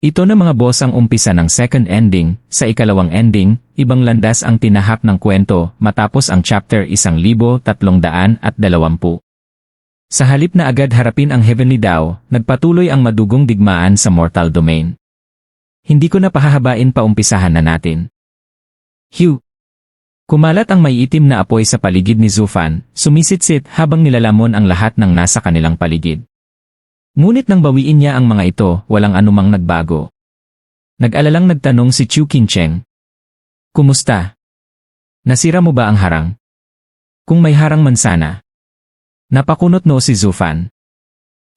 Ito na mga boss ang umpisa ng second ending. Sa ikalawang ending, ibang landas ang tinahak ng kwento matapos ang chapter 1320. Sa halip na agad harapin ang Heavenly Dao, nagpatuloy ang madugong digmaan sa mortal domain. Hindi ko na pahahabain pa, umpisahan na natin. Hugh. Kumalat ang maiitim na apoy sa paligid ni Zufan, sumisitsit habang nilalamon ang lahat ng nasa kanilang paligid. Ngunit nang bawiin niya ang mga ito, walang anumang nagbago. Nag-alalang nagtanong si Chu Qingcheng. Kumusta? Nasira mo ba ang harang? Kung may harang man sana. Napakunot noo si Zufan.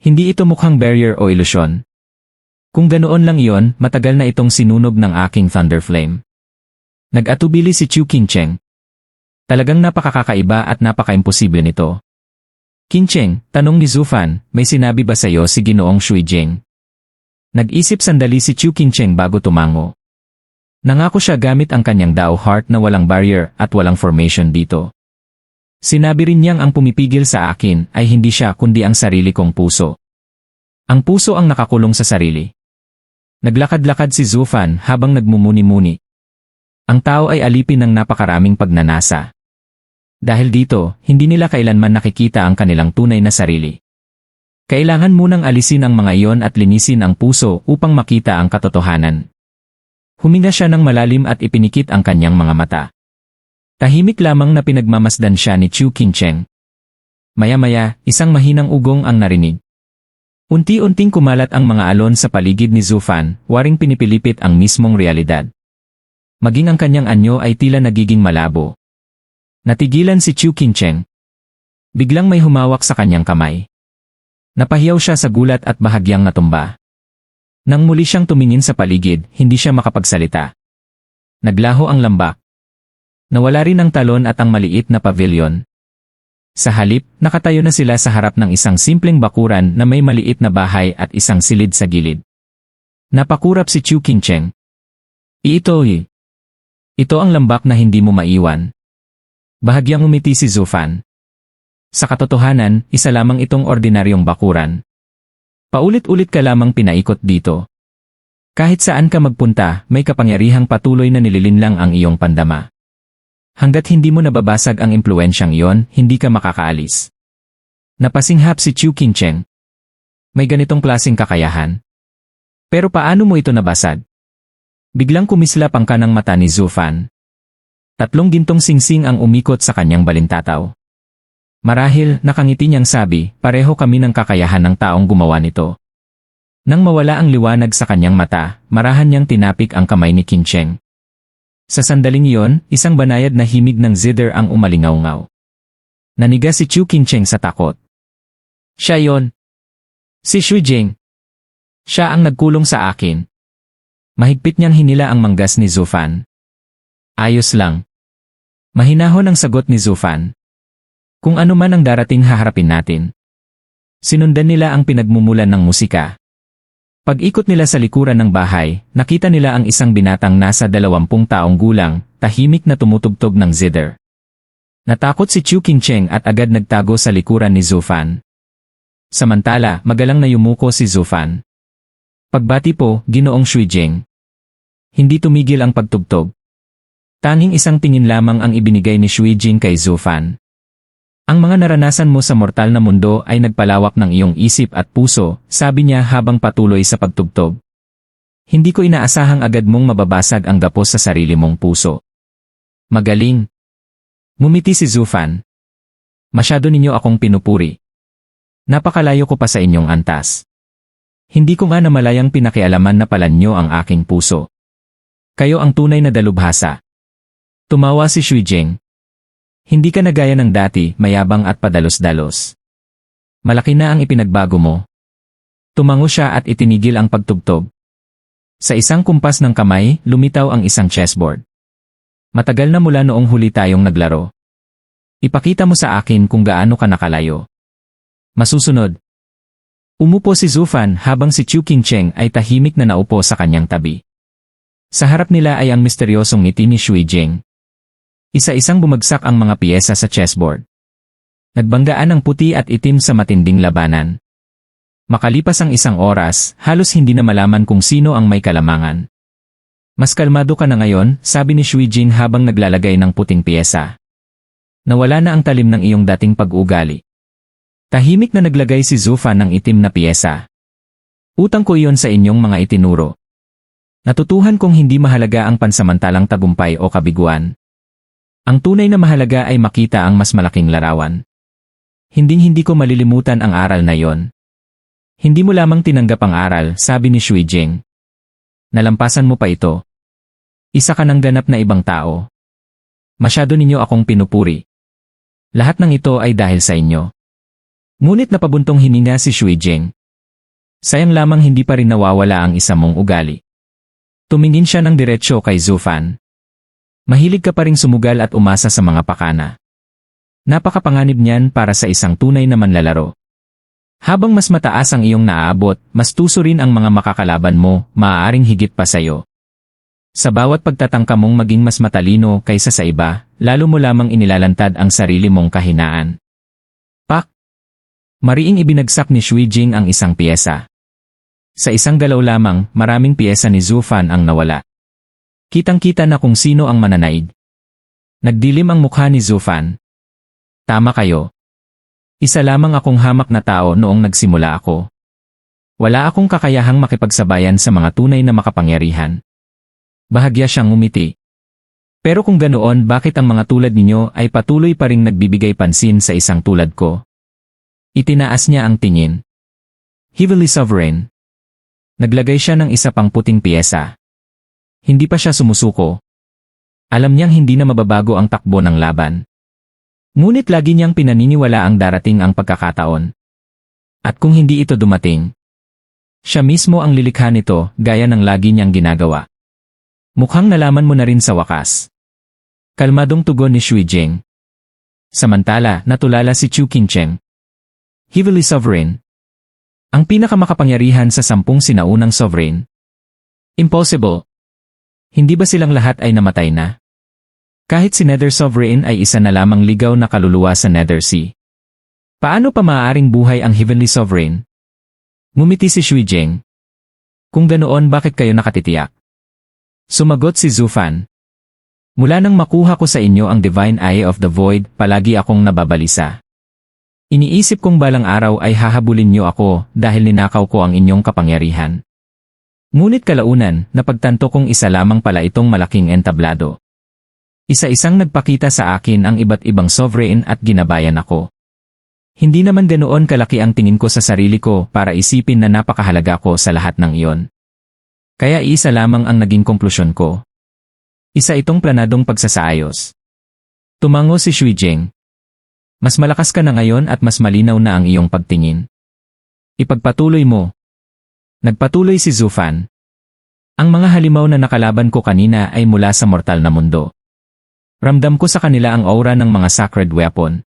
Hindi ito mukhang barrier o ilusyon. Kung ganoon lang iyon, matagal na itong sinunog ng aking Thunder Flame. Nag-atubili si Chu Qingcheng. Talagang napakakaiba at napaka-imposible nito. Qingcheng, tanong ni Zufan, may sinabi ba sa iyo si Ginoong Shui Jing? Nag-isip sandali si Chu Qingcheng bago tumango. Nangako siya gamit ang kanyang Dao Heart na walang barrier at walang formation dito. Sinabi rin niyang ang pumipigil sa akin ay hindi siya kundi ang sarili kong puso. Ang puso ang nakakulong sa sarili. Naglakad-lakad si Zufan habang nagmumuni-muni. Ang tao ay alipin ng napakaraming pagnanasa. Dahil dito, hindi nila kailanman nakikita ang kanilang tunay na sarili. Kailangan munang alisin ang mga iyon at linisin ang puso upang makita ang katotohanan. Huminga siya ng malalim at ipinikit ang kanyang mga mata. Tahimik lamang na pinagmamasdan siya ni Chu Qingcheng. Maya-maya, isang mahinang ugong ang narinig. Unti-unting kumalat ang mga alon sa paligid ni Zufan, waring pinipilipit ang mismong realidad. Maging ang kanyang anyo ay tila nagiging malabo. Natigilan si Chu Qingcheng. Biglang may humawak sa kanyang kamay. Napahiyaw siya sa gulat at bahagyang natumba. Nang muli siyang tumingin sa paligid, hindi siya makapagsalita. Naglaho ang lambak. Nawala rin ang talon at ang maliit na pavilion. Sa halip, nakatayo na sila sa harap ng isang simpleng bakuran na may maliit na bahay at isang silid sa gilid. Napakurap si Chu Qingcheng. Ito ang lambak na hindi mo maiwan. Bahagyang umiti si Zufan. Sa katotohanan, isa lamang itong ordinaryong bakuran. Paulit-ulit ka lamang pinaikot dito. Kahit saan ka magpunta, may kapangyarihang patuloy na nililinlang ang iyong pandama. Hanggat hindi mo nababasag ang impluensyang iyon, hindi ka makakaalis. Napasinghap si Chu Qingcheng. May ganitong klaseng kakayahan. Pero paano mo ito nabasag? Biglang kumislap ang kanang mata ni Zufan. 3 gintong singsing ang umikot sa kanyang balintataw. Marahil, nakangiti niyang sabi, pareho kami ng kakayahan ng taong gumawa nito. Nang mawala ang liwanag sa kanyang mata, marahan niyang tinapik ang kamay ni Qingcheng. Sa sandaling iyon, isang banayad na himig ng zither ang umalingaw-ngaw. Naniga si Chu Qingcheng sa takot. Siya yon. Si Shui Jing. Siya ang nagkulong sa akin. Mahigpit niyang hinila ang manggas ni Zufan. Ayos lang. Mahinahon ang sagot ni Zufan. Kung ano man ang darating haharapin natin. Sinundan nila ang pinagmumulan ng musika. Pag-ikot nila sa likuran ng bahay, nakita nila ang isang binatang nasa 20 taong gulang, tahimik na tumutugtog ng zither. Natakot si Chu Qingcheng at agad nagtago sa likuran ni Zufan. Samantala, magalang na yumuko si Zufan. Pagbati po, Ginoong Shui Jing. Hindi tumigil ang pagtugtog. Tanging isang tingin lamang ang ibinigay ni Shui Jing kay Zufan. Ang mga naranasan mo sa mortal na mundo ay nagpalawak ng iyong isip at puso, sabi niya habang patuloy sa pagtugtog. Hindi ko inaasahang agad mong mababasag ang gapos sa sarili mong puso. Magaling. Ngumiti si Zufan. Masyado ninyo akong pinupuri. Napakalayo ko pa sa inyong antas. Hindi ko nga namalayang pinakialaman na pala nyo ang aking puso. Kayo ang tunay na dalubhasa. Tumawa si Shui Jing. Hindi ka na gaya ng dati, mayabang at padalos-dalos. Malaki na ang ipinagbago mo. Tumango siya at itinigil ang pagtugtog. Sa isang kumpas ng kamay, lumitaw ang isang chessboard. Matagal na mula noong huli tayong naglaro. Ipakita mo sa akin kung gaano ka nakalayo. Masusunod. Umupo si Zufan habang si Chu Qingcheng ay tahimik na naupo sa kanyang tabi. Sa harap nila ay ang misteryosong ngiti ni Shui Jing. Isa-isang bumagsak ang mga piyesa sa chessboard. Nagbanggaan ang puti at itim sa matinding labanan. Makalipas ang 1 oras, halos hindi na malaman kung sino ang may kalamangan. Mas kalmado ka na ngayon, sabi ni Shui Jing habang naglalagay ng puting piyesa. Nawala na ang talim ng iyong dating pag-uugali. Tahimik na naglagay si Zufan ng itim na piyesa. Utang ko iyon sa inyong mga itinuro. Natutuhan kong hindi mahalaga ang pansamantalang tagumpay o kabiguan. Ang tunay na mahalaga ay makita ang mas malaking larawan. Hinding-hindi ko malilimutan ang aral na yon. Hindi mo lamang tinanggap ang aral, sabi ni Shui Jing. Nalampasan mo pa ito. Isa ka ng ganap na ibang tao. Masyado ninyo akong pinupuri. Lahat ng ito ay dahil sa inyo. Ngunit napabuntong hininga si Shui Jing. Sayang lamang hindi pa rin nawawala ang isa mong ugali. Tumingin siya ng diretsyo kay Zufan. Mahilig ka pa ring sumugal at umasa sa mga pakana. Napakapanganib niyan para sa isang tunay na manlalaro. Habang mas mataas ang iyong naaabot, mas tuso rin ang mga makakalaban mo, maaaring higit pa sa'yo. Sa bawat pagtatangka mong maging mas matalino kaysa sa iba, lalo mo lamang inilalantad ang sarili mong kahinaan. Pak! Mariing ibinagsak ni Shui Jing ang isang piyesa. Sa isang galaw lamang, maraming piyesa ni Zufan ang nawala. Kitang-kita na kung sino ang mananaig. Nagdilim ang mukha ni Zufan. Tama kayo. Isa lamang akong hamak na tao noong nagsimula ako. Wala akong kakayahang makipagsabayan sa mga tunay na makapangyarihan. Bahagya siyang ngumiti. Pero kung ganoon, bakit ang mga tulad ninyo ay patuloy pa ring nagbibigay pansin sa isang tulad ko? Itinaas niya ang tingin. Heavenly Sovereign. Naglagay siya ng isa pang puting piyesa. Hindi pa siya sumusuko. Alam niyang hindi na mababago ang takbo ng laban. Ngunit lagi niyang pinaniniwala ang darating ang pagkakataon. At kung hindi ito dumating, siya mismo ang lilikha nito gaya ng lagi niyang ginagawa. Mukhang nalaman mo na rin sa wakas. Kalmadong tugon ni Shui Jing. Samantala, natulala si Chu Qingcheng. Heavenly Sovereign. Ang pinakamakapangyarihan sa 10 sinaunang sovereign. Impossible. Hindi ba silang lahat ay namatay na? Kahit si Nether Sovereign ay isa na lamang ligaw na kaluluwa sa Nether Sea. Paano pa maaaring buhay ang Heavenly Sovereign? Ngumiti si Shui Jing. Kung ganoon, bakit kayo nakatitiyak? Sumagot si Zufan. Mula nang makuha ko sa inyo ang Divine Eye of the Void, palagi akong nababalisa. Iniisip kong balang araw ay hahabulin niyo ako dahil ninakaw ko ang inyong kapangyarihan. Ngunit kalaunan, napagtanto kong isa lamang pala itong malaking entablado. Isa-isang nagpakita sa akin ang iba't ibang sovereign at ginabayan ako. Hindi naman ganoon kalaki ang tingin ko sa sarili ko para isipin na napakahalaga ko sa lahat ng iyon. Kaya isa lamang ang naging konklusyon ko. Isa itong planadong pagsasaayos. Tumango si Shui Jing. Mas malakas ka na ngayon at mas malinaw na ang iyong pagtingin. Ipagpatuloy mo. Nagpatuloy si Zufan. Ang mga halimaw na nakalaban ko kanina ay mula sa mortal na mundo. Ramdam ko sa kanila ang aura ng mga sacred weapon.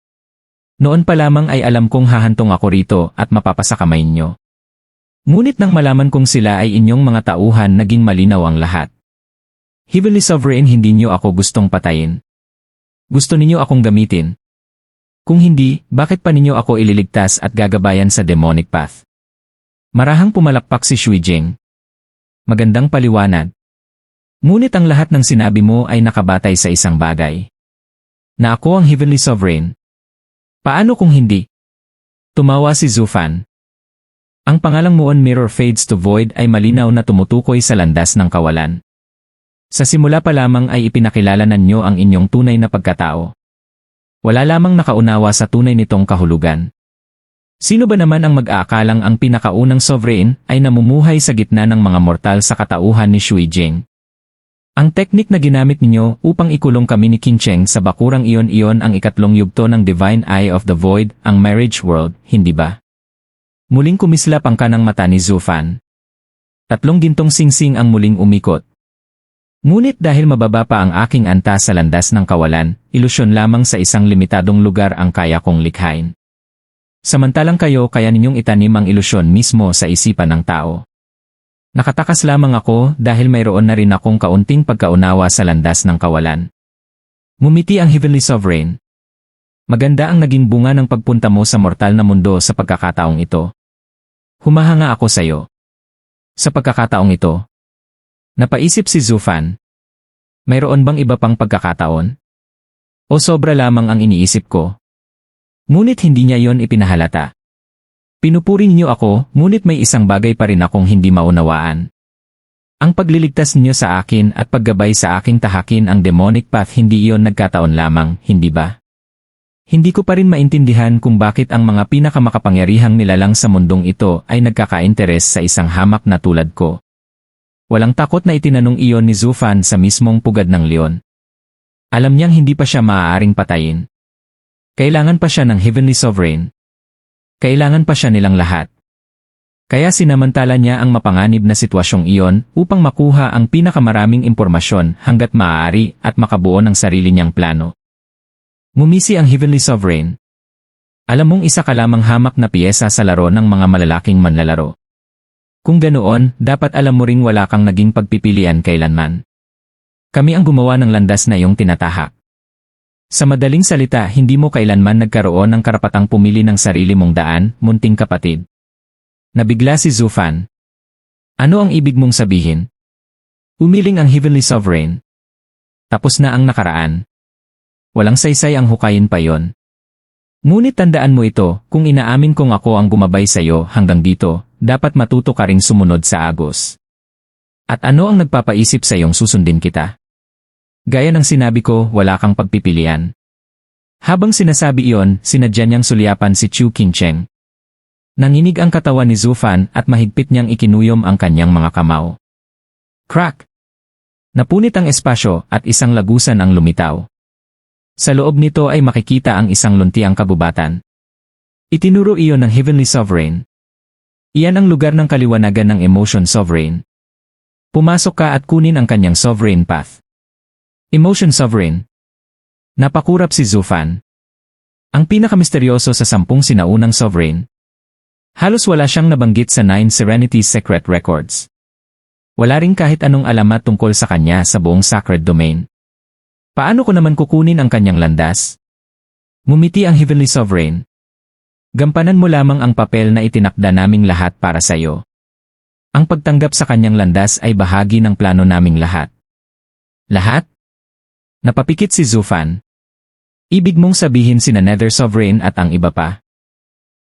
Noon pa lamang ay alam kong hahantong ako rito at mapapasa kamay niyo. Ngunit nang malaman kong sila ay inyong mga tauhan, naging malinaw ang lahat. Heavenly Sovereign, hindi niyo ako gustong patayin. Gusto ninyo akong gamitin. Kung hindi, bakit pa ninyo ako ililigtas at gagabayan sa demonic path? Marahang pumalakpak si Shui Jing. Magandang paliwanag. Ngunit ang lahat ng sinabi mo ay nakabatay sa isang bagay. Na ako ang Heavenly Sovereign. Paano kung hindi? Tumawa si Zufan. Ang pangalang Muon Mirror Fades to Void ay malinaw na tumutukoy sa landas ng kawalan. Sa simula pa lamang ay ipinakilala ninyo ang inyong tunay na pagkatao. Wala lamang nakaunawa sa tunay nitong kahulugan. Sino ba naman ang mag-aakalang ang pinakaunang sovereign ay namumuhay sa gitna ng mga mortal sa katauhan ni Shui Jing? Ang teknik na ginamit ninyo upang ikulong kami ni Qingcheng sa bakurang iyon-iyon ang ikatlong yugto ng Divine Eye of the Void, ang Marriage World, hindi ba? Muling kumislap ang kanang mata ni Zufan. 3 gintong singsing ang muling umikot. Ngunit dahil mababa pa ang aking antas sa landas ng kawalan, ilusyon lamang sa isang limitadong lugar ang kaya kong likhain. Samantalang kayo, kaya ninyong itanim ang ilusyon mismo sa isipan ng tao. Nakatakas lamang ako dahil mayroon na rin akong kaunting pagkaunawa sa landas ng kawalan. Ngumiti ang Heavenly Sovereign. Maganda ang naging bunga ng pagpunta mo sa mortal na mundo sa pagkakataong ito. Humahanga ako sa'yo. Sa pagkakataong ito, napaisip si Zufan. Mayroon bang iba pang pagkakataon? O sobra lamang ang iniisip ko? Ngunit hindi niya yon ipinahalata. Pinupuring niyo ako, ngunit may isang bagay pa rin akong hindi maunawaan. Ang pagliligtas niyo sa akin at paggabay sa aking tahakin ang demonic path, hindi iyon nagkataon lamang, hindi ba? Hindi ko pa rin maintindihan kung bakit ang mga pinakamakapangyarihang nilalang sa mundong ito ay nagkaka-interes sa isang hamak na tulad ko. Walang takot na itinanong iyon ni Zufan sa mismong pugad ng leon. Alam niyang hindi pa siya maaaring patayin. Kailangan pa siya ng Heavenly Sovereign. Kailangan pa siya nilang lahat. Kaya sinamantala niya ang mapanganib na sitwasyong iyon upang makuha ang pinakamaraming impormasyon hanggat maaari at makabuo ng sarili niyang plano. Ngumisi ang Heavenly Sovereign. Alam mong isa ka lamang hamak na piyesa sa laro ng mga malalaking manlalaro. Kung ganoon, dapat alam mo ring wala kang naging pagpipilian kailanman. Kami ang gumawa ng landas na iyong tinatahak. Sa madaling salita, hindi mo kailanman nagkaroon ng karapatang pumili ng sarili mong daan, munting kapatid. Nabigla si Zufan. Ano ang ibig mong sabihin? Umiling ang Heavenly Sovereign. Tapos na ang nakaraan. Walang saysay ang hukayin pa yon. Ngunit tandaan mo ito, kung inaamin kong ako ang gumabay sa iyo hanggang dito, dapat matuto ka ring sumunod sa agos. At ano ang nagpapaisip sa iyong susundin kita? Gaya ng sinabi ko, wala kang pagpipilian. Habang sinasabi iyon, sinadya niyang sulyapan si Chu Qingcheng. Nanginig ang katawan ni Zufan at mahigpit niyang ikinuyom ang kanyang mga kamao. Crack! Napunit ang espasyo at isang lagusan ang lumitaw. Sa loob nito ay makikita ang isang luntiang kagubatan. Itinuro iyon ng Heavenly Sovereign. Iyan ang lugar ng kaliwanagan ng Emotion Sovereign. Pumasok ka at kunin ang kanyang Sovereign Path. Emotion Sovereign. Napakurap si Zufan. Ang pinakamisteryoso sa 10 sinaunang Sovereign. Halos wala siyang nabanggit sa 9 Serenity Secret Records. Wala ring kahit anong alamat tungkol sa kanya sa buong Sacred Domain. Paano ko naman kukunin ang kanyang landas? Ngumiti ang Heavenly Sovereign. Gampanan mo lamang ang papel na itinakda naming lahat para sa iyo. Ang pagtanggap sa kanyang landas ay bahagi ng plano naming lahat. Lahat? Napapikit si Zufan. Ibig mong sabihin sina Nether Sovereign at ang iba pa?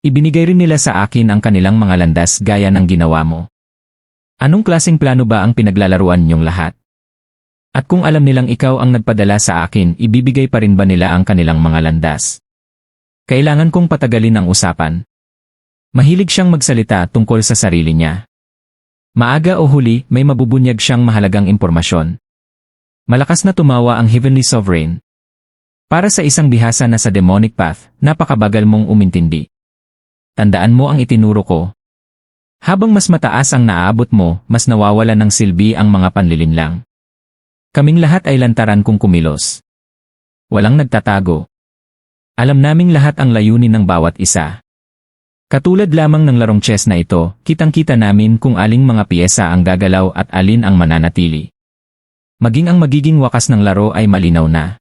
Ibinigay rin nila sa akin ang kanilang mga landas gaya ng ginawa mo. Anong klaseng plano ba ang pinaglalaruan niyong lahat? At kung alam nilang ikaw ang nagpadala sa akin, ibibigay pa rin ba nila ang kanilang mga landas? Kailangan kong patagalin ang usapan. Mahilig siyang magsalita tungkol sa sarili niya. Maaga o huli, may mabubunyag siyang mahalagang impormasyon. Malakas na tumawa ang Heavenly Sovereign. Para sa isang bihasa na sa demonic path, napakabagal mong umintindi. Tandaan mo ang itinuro ko. Habang mas mataas ang naaabot mo, mas nawawala ng silbi ang mga panlilinlang. Kaming lahat ay lantaran kung kumilos. Walang nagtatago. Alam naming lahat ang layunin ng bawat isa. Katulad lamang ng larong chess na ito, kitang-kita namin kung aling mga piyesa ang gagalaw at alin ang mananatili. Maging ang magiging wakas ng laro ay malinaw na.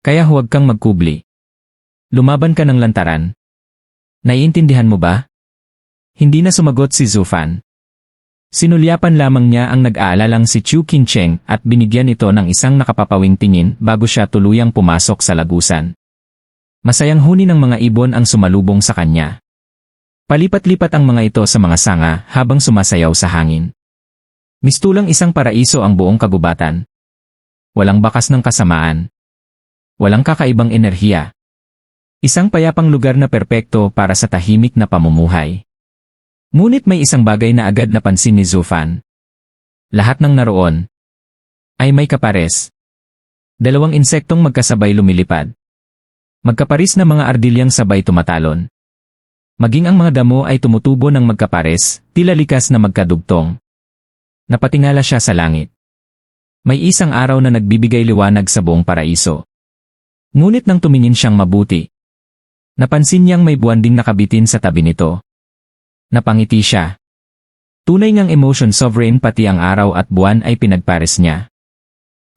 Kaya huwag kang magkubli. Lumaban ka ng lantaran. Naiintindihan mo ba? Hindi na sumagot si Zufan. Sinulyapan lamang niya ang nag-aalalang si Chu Qingcheng at binigyan ito ng isang nakapapawing tingin bago siya tuluyang pumasok sa lagusan. Masayang huni ng mga ibon ang sumalubong sa kanya. Palipat-lipat ang mga ito sa mga sanga habang sumasayaw sa hangin. Mistulang isang paraiso ang buong kagubatan. Walang bakas ng kasamaan. Walang kakaibang enerhiya. Isang payapang lugar na perpekto para sa tahimik na pamumuhay. Ngunit may isang bagay na agad napansin ni Zufan. Lahat ng naroon ay may kapares. 2 insektong magkasabay lumilipad. Magkaparis na mga ardilyang sabay tumatalon. Maging ang mga damo ay tumutubo ng magkapares, tila likas na magkadugtong. Napatingala siya sa langit. May isang araw na nagbibigay liwanag sa buong paraiso. Ngunit nang tumingin siyang mabuti, napansin niyang may buwan ding nakabitin sa tabi nito. Napangiti siya. Tunay ngang Emotion Sovereign, pati ang araw at buwan ay pinagpares niya.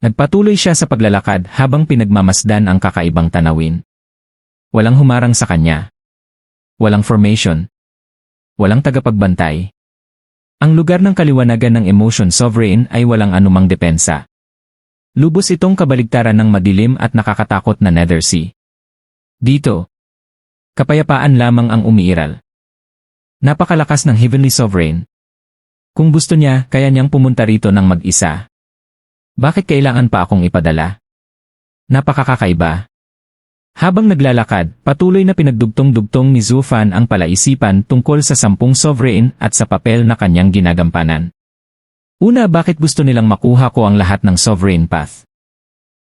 Nagpatuloy siya sa paglalakad habang pinagmamasdan ang kakaibang tanawin. Walang humarang sa kanya. Walang formation. Walang tagapagbantay. Ang lugar ng kaliwanagan ng Emotion Sovereign ay walang anumang depensa. Lubos itong kabaligtaran ng madilim at nakakatakot na Nethersea. Dito, kapayapaan lamang ang umiiral. Napakalakas ng Heavenly Sovereign. Kung gusto niya, kaya niyang pumunta rito ng mag-isa. Bakit kailangan pa akong ipadala? Napakakakaiba. Habang naglalakad, patuloy na pinagdugtong-dugtong ni Zufan ang palaisipan tungkol sa 10 sovereign at sa papel na kanyang ginagampanan. Una, bakit gusto nilang makuha ko ang lahat ng sovereign path?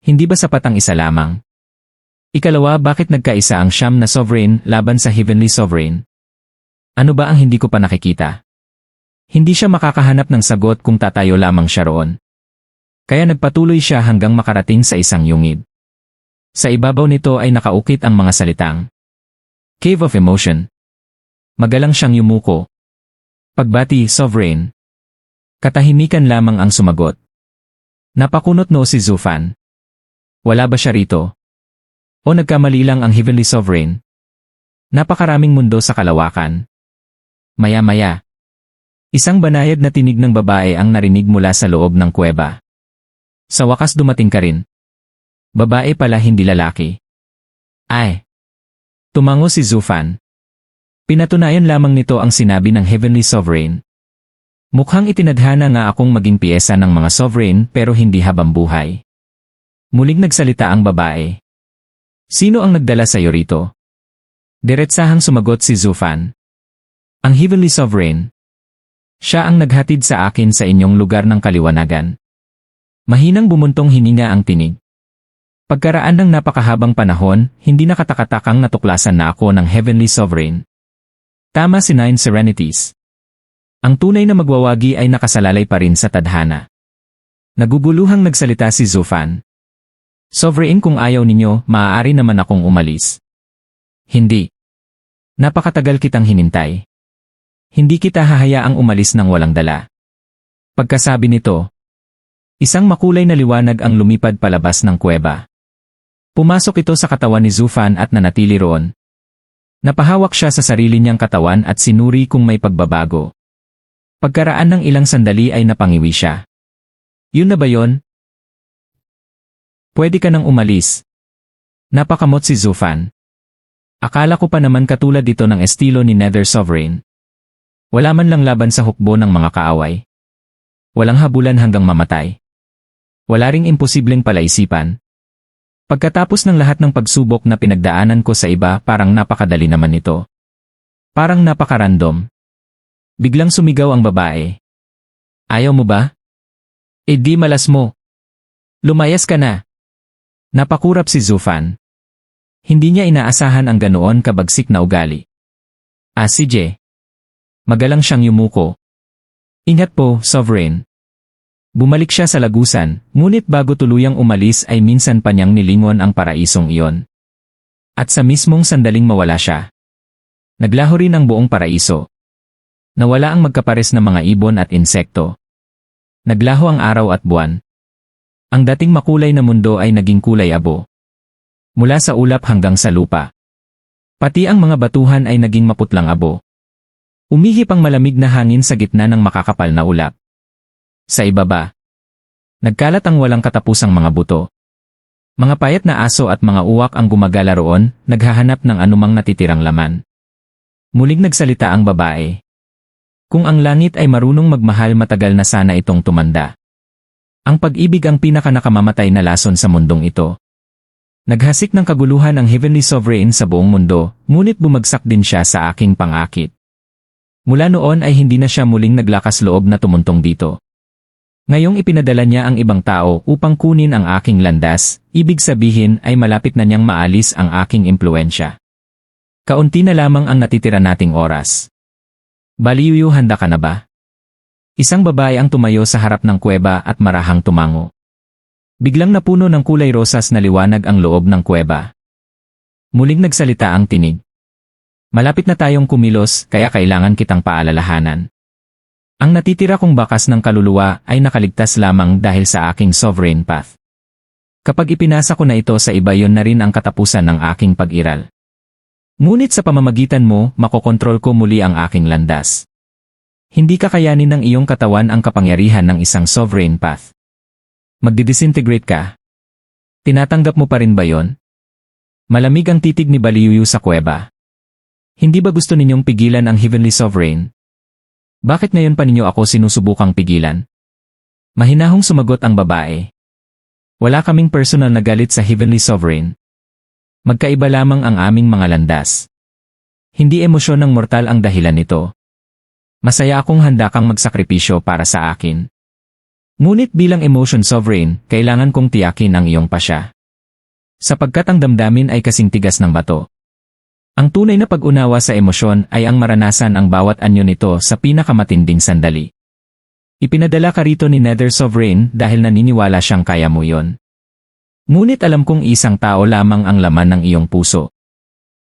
Hindi ba sapat ang isa lamang? Ikalawa, bakit nagkaisa ang 9 na sovereign laban sa Heavenly Sovereign? Ano ba ang hindi ko pa nakikita? Hindi siya makakahanap ng sagot kung tatayo lamang siya roon. Kaya nagpatuloy siya hanggang makarating sa isang yungib. Sa ibabaw nito ay nakaukit ang mga salitang Cave of Emotion. Magalang siyang yumuko. Pagbati, Sovereign. Katahimikan lamang ang sumagot. Napakunot noo si Zufan. Wala ba siya rito? O nagkamali lang ang Heavenly Sovereign? Napakaraming mundo sa kalawakan. Maya-maya. Isang banayad na tinig ng babae ang narinig mula sa loob ng kuweba. Sa wakas dumating ka rin. Babae pala hindi lalaki. Ay! Tumango si Zufan. Pinatunayan lamang nito ang sinabi ng Heavenly Sovereign. Mukhang itinadhana nga akong maging piyesa ng mga sovereign pero hindi habang buhay. Muling nagsalita ang babae. Sino ang nagdala sa iyo rito? Diretsahang sumagot si Zufan. Ang Heavenly Sovereign. Siya ang naghatid sa akin sa inyong lugar ng kaliwanagan. Mahinang bumuntong hininga ang tinig. Pagkaraan ng napakahabang panahon, hindi nakatakatakang natuklasan na ako ng Heavenly Sovereign. Tama si Nine Serenities. Ang tunay na magwawagi ay nakasalalay pa rin sa tadhana. Naguguluhang nagsalita si Zufan. Sovereign, kung ayaw ninyo, maaari naman akong umalis. Hindi. Napakatagal kitang hinintay. Hindi kita hahayaang umalis ng walang dala. Pagkasabi nito, isang makulay na liwanag ang lumipad palabas ng kuweba. Pumasok ito sa katawan ni Zufan at nanatili roon. Napahawak siya sa sarili niyang katawan at sinuri kung may pagbabago. Pagkaraan ng ilang sandali ay napangiwi siya. Yun na ba yon? Pwede ka nang umalis. Napakamot si Zufan. Akala ko pa naman katulad dito ng estilo ni Nether Sovereign. Wala man lang laban sa hukbo ng mga kaaway. Walang habulan hanggang mamatay. Wala ring imposibleng palaisipan. Pagkatapos ng lahat ng pagsubok na pinagdaanan ko sa iba, parang napakadali naman ito. Parang napakarandom. Biglang sumigaw ang babae. Ayaw mo ba? Eh di malas mo. Lumayas ka na. Napakurap si Zufan. Hindi niya inaasahan ang ganoon kabagsik na ugali. Si J. Magalang siyang yumuko. Ingat po, Sovereign. Bumalik siya sa lagusan, ngunit bago tuluyang umalis ay minsan pa niyang nilingon ang paraisong iyon. At sa mismong sandaling mawala siya. Naglaho rin ang buong paraiso. Nawala ang magkapares na mga ibon at insekto. Naglaho ang araw at buwan. Ang dating makulay na mundo ay naging kulay abo. Mula sa ulap hanggang sa lupa. Pati ang mga batuhan ay naging maputlang abo. Umihip ang malamig na hangin sa gitna ng makakapal na ulap. Sa ibaba, nagkalat ang walang katapusang mga buto. Mga payat na aso at mga uwak ang gumagala roon, naghahanap ng anumang natitirang laman. Muling nagsalita ang babae. Kung ang langit ay marunong magmahal, matagal na sana itong tumanda. Ang pag-ibig ang pinaka-nakamamatay na lason sa mundong ito. Naghasik ng kaguluhan ang Heavenly Sovereign sa buong mundo, ngunit bumagsak din siya sa aking pangakit. Mula noon ay hindi na siya muling naglakas loob na tumuntong dito. Ngayong ipinadala niya ang ibang tao upang kunin ang aking landas, ibig sabihin ay malapit na niyang maalis ang aking impluensya. Kaunti na lamang ang natitira nating oras. Baliyuyu, handa ka na ba? Isang babae ang tumayo sa harap ng kuweba at marahang tumango. Biglang napuno ng kulay rosas na liwanag ang loob ng kuweba. Muling nagsalita ang tinig. Malapit na tayong kumilos, kaya kailangan kitang paalalahanan. Ang natitira kong bakas ng kaluluwa ay nakaligtas lamang dahil sa aking sovereign path. Kapag ipinasa ko na ito sa iba, yon na rin ang katapusan ng aking pag-iral. Ngunit sa pamamagitan mo, makokontrol ko muli ang aking landas. Hindi kakayanin ng iyong katawan ang kapangyarihan ng isang sovereign path. Magdidisintegrate ka. Tinatanggap mo pa rin ba yon? Malamig ang titig ni Baliyuyu sa kuweba. Hindi ba gusto ninyong pigilan ang Heavenly Sovereign? Bakit ngayon pa ninyo ako sinusubukang pigilan? Mahinahong sumagot ang babae. Wala kaming personal na galit sa Heavenly Sovereign. Magkaiba lamang ang aming mga landas. Hindi emosyon ng mortal ang dahilan nito. Masaya akong handa kang magsakripisyo para sa akin. Ngunit bilang emotion sovereign, kailangan kong tiyakin ang iyong pasya. Sapagkat ang damdamin ay kasing tigas ng bato. Ang tunay na pag-unawa sa emosyon ay ang maranasan ang bawat anyo nito sa pinakamatinding sandali. Ipinadala ka rito ni Nether Sovereign dahil naniniwala siyang kaya mo yon. Ngunit alam kong isang tao lamang ang laman ng iyong puso.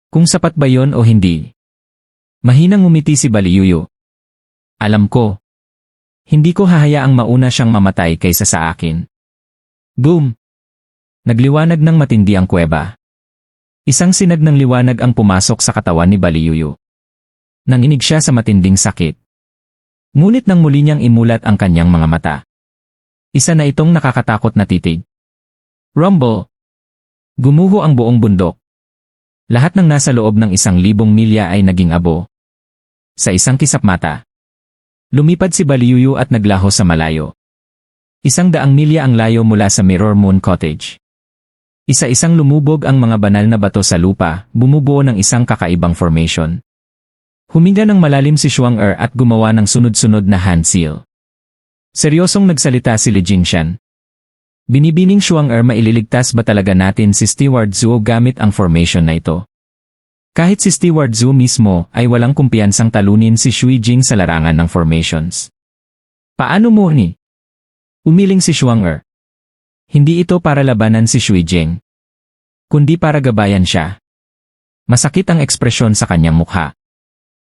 Kung sapat ba yon o hindi? Mahinang ngumiti si Baliyuyu. Alam ko. Hindi ko hahayaang mauna siyang mamatay kaysa sa akin. Boom! Nagliwanag ng matindi ang kuweba. Isang sinag ng liwanag ang pumasok sa katawan ni Baliyuyu. Nanginig siya sa matinding sakit. Ngunit nang muli niyang imulat ang kanyang mga mata. Isa na itong nakakatakot na titig. Rumble! Gumuho ang buong bundok. Lahat ng nasa loob ng 1,000 milya ay naging abo. Sa isang kisap mata. Lumipad si Baliyuyu at naglaho sa malayo. 100 milya ang layo mula sa Mirror Moon Cottage. Isa-isang lumubog ang mga banal na bato sa lupa, bumubuo ng isang kakaibang formation. Huminga ng malalim si Xuang-er at gumawa ng sunod-sunod na hand seal. Seryosong nagsalita si Li Jingshan. Binibining Xuang-er, maililigtas ba talaga natin si Steward Zhuo gamit ang formation na ito? Kahit si Steward Zhuo mismo ay walang kumpiyansang talunin si Shui Jing sa larangan ng formations. Paano mo ni? Umiling si Xuang-er. Hindi ito para labanan si Shui Jing, kundi para gabayan siya. Masakit ang ekspresyon sa kanyang mukha.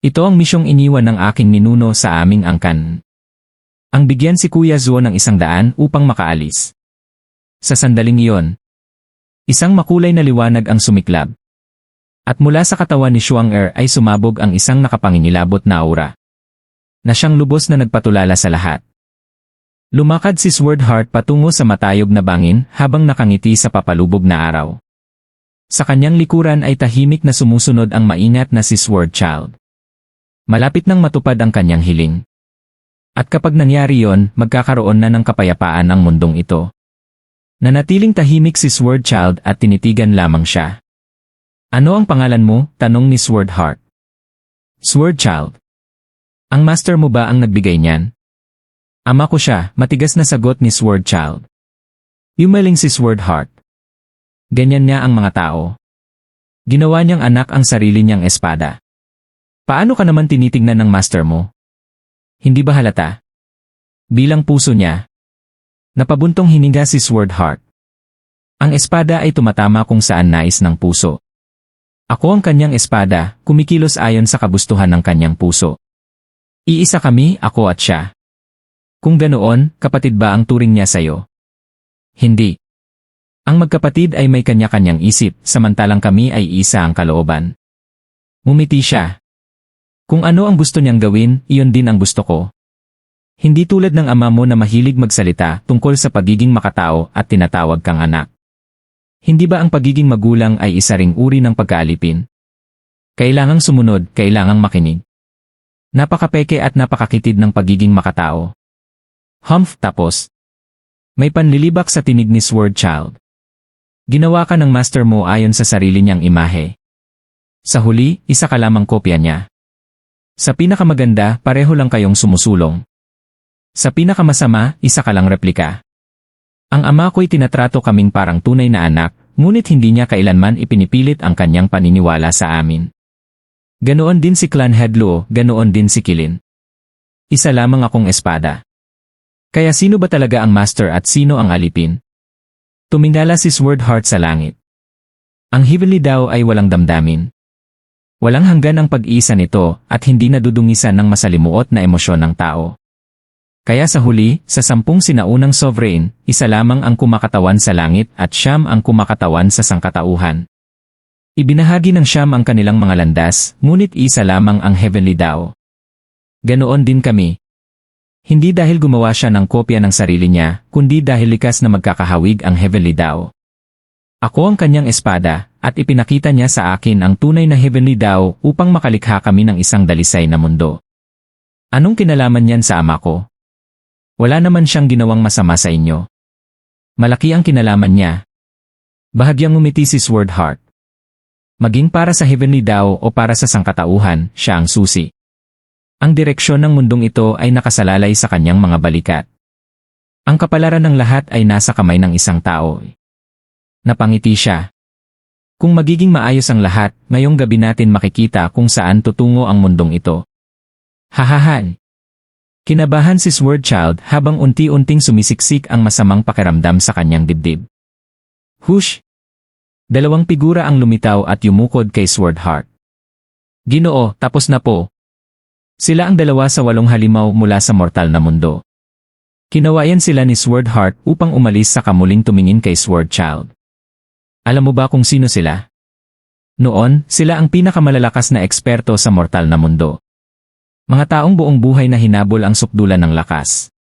Ito ang misyong iniwan ng aking ninuno sa aming angkan. Ang bigyan si Kuya Zhuo ng 100 upang makaalis. Sa sandaling iyon, isang makulay na liwanag ang sumiklab. At mula sa katawan ni Xuang-er ay sumabog ang isang nakapangingilabot na aura, na siyang lubos na nagpatulala sa lahat. Lumakad si Swordheart patungo sa matayog na bangin habang nakangiti sa papalubog na araw. Sa kanyang likuran ay tahimik na sumusunod ang maingat na si Swordchild. Malapit nang matupad ang kanyang hiling. At kapag nangyari yon, magkakaroon na ng kapayapaan ang mundong ito. Nanatiling tahimik si Swordchild at tinitigan lamang siya. Ano ang pangalan mo? Tanong ni Swordheart. Swordchild. Ang master mo ba ang nagbigay niyan? Ama ko siya, matigas na sagot ni Swordchild. Yumaling si Swordheart. Ganyan niya ang mga tao. Ginawa niyang anak ang sarili niyang espada. Paano ka naman tinitingnan ng master mo? Hindi ba halata? Bilang puso niya. Napabuntong hininga si Swordheart. Ang espada ay tumatama kung saan nais ng puso. Ako ang kanyang espada, kumikilos ayon sa kagustuhan ng kanyang puso. Iisa kami, ako at siya. Kung ganoon, kapatid ba ang turing niya sa'yo? Hindi. Ang magkapatid ay may kanya-kanyang isip, samantalang kami ay isa ang kalooban. Ngumiti siya. Kung ano ang gusto niyang gawin, iyon din ang gusto ko. Hindi tulad ng ama mo na mahilig magsalita tungkol sa pagiging makatao at tinatawag kang anak. Hindi ba ang pagiging magulang ay isa ring uri ng pagkaalipin? Kailangang sumunod, kailangang makinig. Napakapeke at napakakitid ng pagiging makatao. Humph, tapos. May panlilibak sa tinig ni Swordchild. Ginawa ka ng master mo ayon sa sarili niyang imahe. Sa huli, isa ka lamang kopya niya. Sa pinakamaganda, pareho lang kayong sumusulong. Sa pinakamasama, isa ka lang replika. Ang ama ko'y tinatrato kaming parang tunay na anak, ngunit hindi niya kailanman ipinipilit ang kanyang paniniwala sa amin. Ganoon din si Clan Headluo, ganoon din si Kilin. Isa lamang akong espada. Kaya sino ba talaga ang master at sino ang alipin? Tumingala si Swordheart sa langit. Ang Heavenly daw ay walang damdamin. Walang hanggan ang pag-iisa nito at hindi nadudungisan ng masalimuot na emosyon ng tao. Kaya sa huli, sa 10 sinaunang sovereign, isa lamang ang kumakatawan sa langit at 9 ang kumakatawan sa sangkatauhan. Ibinahagi ng Siyam ang kanilang mga landas, ngunit isa lamang ang Heavenly Dao. Ganoon din kami. Hindi dahil gumawa siya ng kopya ng sarili niya, kundi dahil likas na magkakahawig ang Heavenly Dao. Ako ang kanyang espada, at ipinakita niya sa akin ang tunay na Heavenly Dao upang makalikha kami ng isang dalisay na mundo. Anong kinalaman niyan sa ama ko? Wala naman siyang ginawang masama sa inyo. Malaki ang kinalaman niya. Bahagyang ngumiti si Swordheart. Maging para sa Heavenly Dao o para sa sangkatauhan, siya ang susi. Ang direksyon ng mundong ito ay nakasalalay sa kanyang mga balikat. Ang kapalaran ng lahat ay nasa kamay ng isang tao. Napangiti siya. Kung magiging maayos ang lahat, ngayong gabi natin makikita kung saan tutungo ang mundong ito. Hahahan. Kinabahan si Swordchild habang unti-unting sumisiksik ang masamang pakiramdam sa kanyang dibdib. Hush! Dalawang figura ang lumitaw at yumukod kay Swordheart. Ginoo, tapos na po. Sila ang dalawa sa 8 halimaw mula sa mortal na mundo. Kinawayan sila ni Swordheart upang umalis sa kamuling tumingin kay Swordchild. Alam mo ba kung sino sila? Noon, sila ang pinakamalalakas na eksperto sa mortal na mundo. Mga taong buong buhay na hinabol ang sukdulan ng lakas.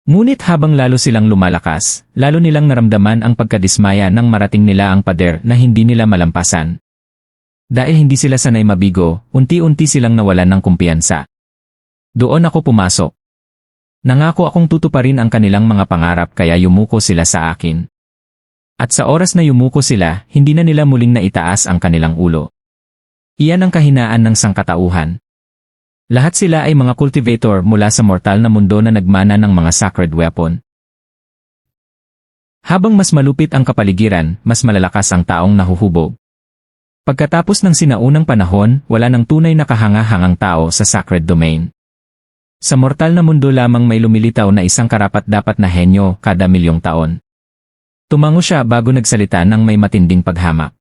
Ngunit habang lalo silang lumalakas, lalo nilang naramdaman ang pagkadismaya nang marating nila ang pader na hindi nila malampasan. Dahil hindi sila sanay mabigo, unti-unti silang nawalan ng kumpiyansa. Doon ako pumasok. Nangako akong tutuparin ang kanilang mga pangarap kaya yumuko sila sa akin. At sa oras na yumuko sila, hindi na nila muling naitaas ang kanilang ulo. Iyan ang kahinaan ng sangkatauhan. Lahat sila ay mga cultivator mula sa mortal na mundo na nagmana ng mga sacred weapon. Habang mas malupit ang kapaligiran, mas malalakas ang taong nahuhubog. Pagkatapos ng sinaunang panahon, wala nang tunay na kahanga-hangang tao sa sacred domain. Sa mortal na mundo lamang may lumilitaw na isang karapat-dapat na henyo kada milyong taon. Tumango siya bago nagsalita ng may matinding paghamak.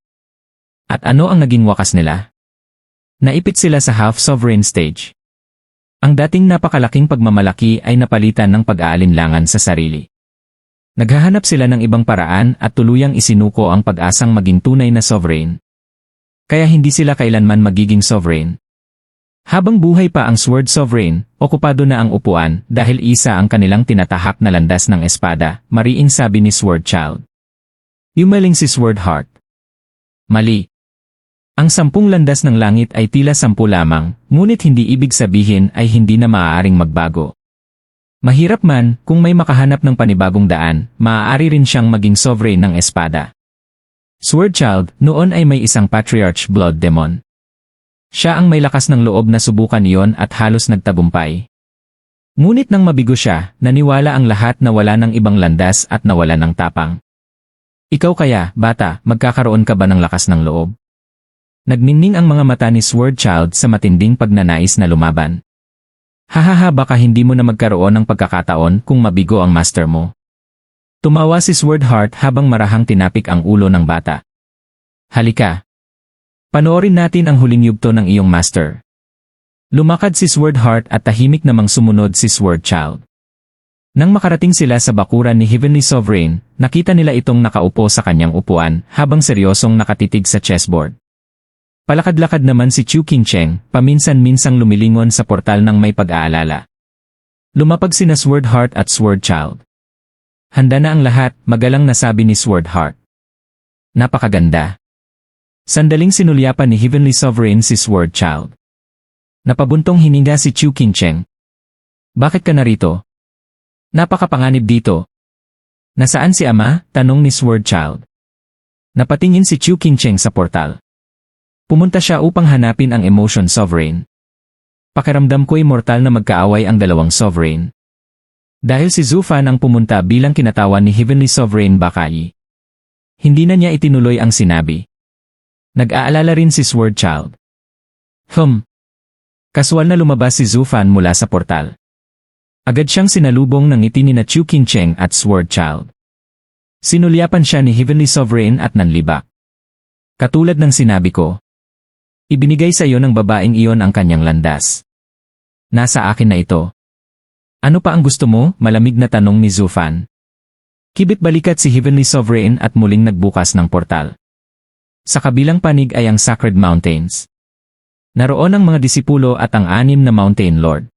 At ano ang naging wakas nila? Naipit sila sa half-sovereign stage. Ang dating napakalaking pagmamalaki ay napalitan ng pag-aalinlangan sa sarili. Naghahanap sila ng ibang paraan at tuluyang isinuko ang pag-asang maging tunay na sovereign. Kaya hindi sila kailanman magiging sovereign. Habang buhay pa ang Sword Sovereign, okupado na ang upuan dahil isa ang kanilang tinatahak na landas ng espada, mariing sabi ni Swordchild. Yumaling si Swordheart. Mali. Ang 10 landas ng langit ay tila 10 lamang, ngunit hindi ibig sabihin ay hindi na maaaring magbago. Mahirap man, kung may makahanap ng panibagong daan, maaari rin siyang maging sovereign ng espada. Swordchild, noon ay may isang Patriarch Blood Demon. Siya ang may lakas ng loob na subukan iyon at halos nagtagumpay. Ngunit nang mabigo siya, naniwala ang lahat na wala ng ibang landas at nawala ng tapang. Ikaw kaya, bata, magkakaroon ka ba ng lakas ng loob? Nagninning ang mga mata ni Swordchild sa matinding pagnanais na lumaban. Hahaha, baka hindi mo na magkaroon ng pagkakataon kung mabigo ang master mo. Tumawa si Swordheart habang marahang tinapik ang ulo ng bata. Halika. Panoorin natin ang huling yugto ng iyong master. Lumakad si Swordheart at tahimik namang sumunod si Swordchild. Nang makarating sila sa bakuran ni Heavenly Sovereign, nakita nila itong nakaupo sa kanyang upuan habang seryosong nakatitig sa chessboard. Palakad-lakad naman si Chu Qingcheng, paminsan-minsang lumilingon sa portal ng may pag-aalala. Lumapag sina Swordheart at Swordchild. Handa na ang lahat, magalang nasabi ni Swordheart. Napakaganda. Sandaling sinulyapan ni Heavenly Sovereign si Swordchild. Napabuntong hininga si Chu Qingcheng. Bakit ka narito? Napakapanganib dito. Nasaan si ama? Tanong ni Swordchild. Napatingin si Chu Qingcheng sa portal. Pumunta siya upang hanapin ang Emotion Sovereign. Pakiramdam ko'y mortal na magkaaway ang dalawang sovereign. Dahil si Zufan ang pumunta bilang kinatawan ni Heavenly Sovereign Bakai. Hindi na niya itinuloy ang sinabi. Nag-aalala rin si Swordchild. Kaswal na lumabas si Zufan mula sa portal. Agad siyang sinalubong ng ngiti ni Chu Qingcheng at Swordchild. Sinulyapan siya ni Heavenly Sovereign at nanlibak. Katulad ng sinabi ko, ibinigay sa iyo ng babaeng iyon ang kanyang landas. Nasa akin na ito. Ano pa ang gusto mo? Malamig na tanong ni Zufan. Kibit balikat si Heavenly Sovereign at muling nagbukas ng portal. Sa kabilang panig ay ang Sacred Mountains. Naroon ang mga disipulo at ang 6 na Mountain Lord.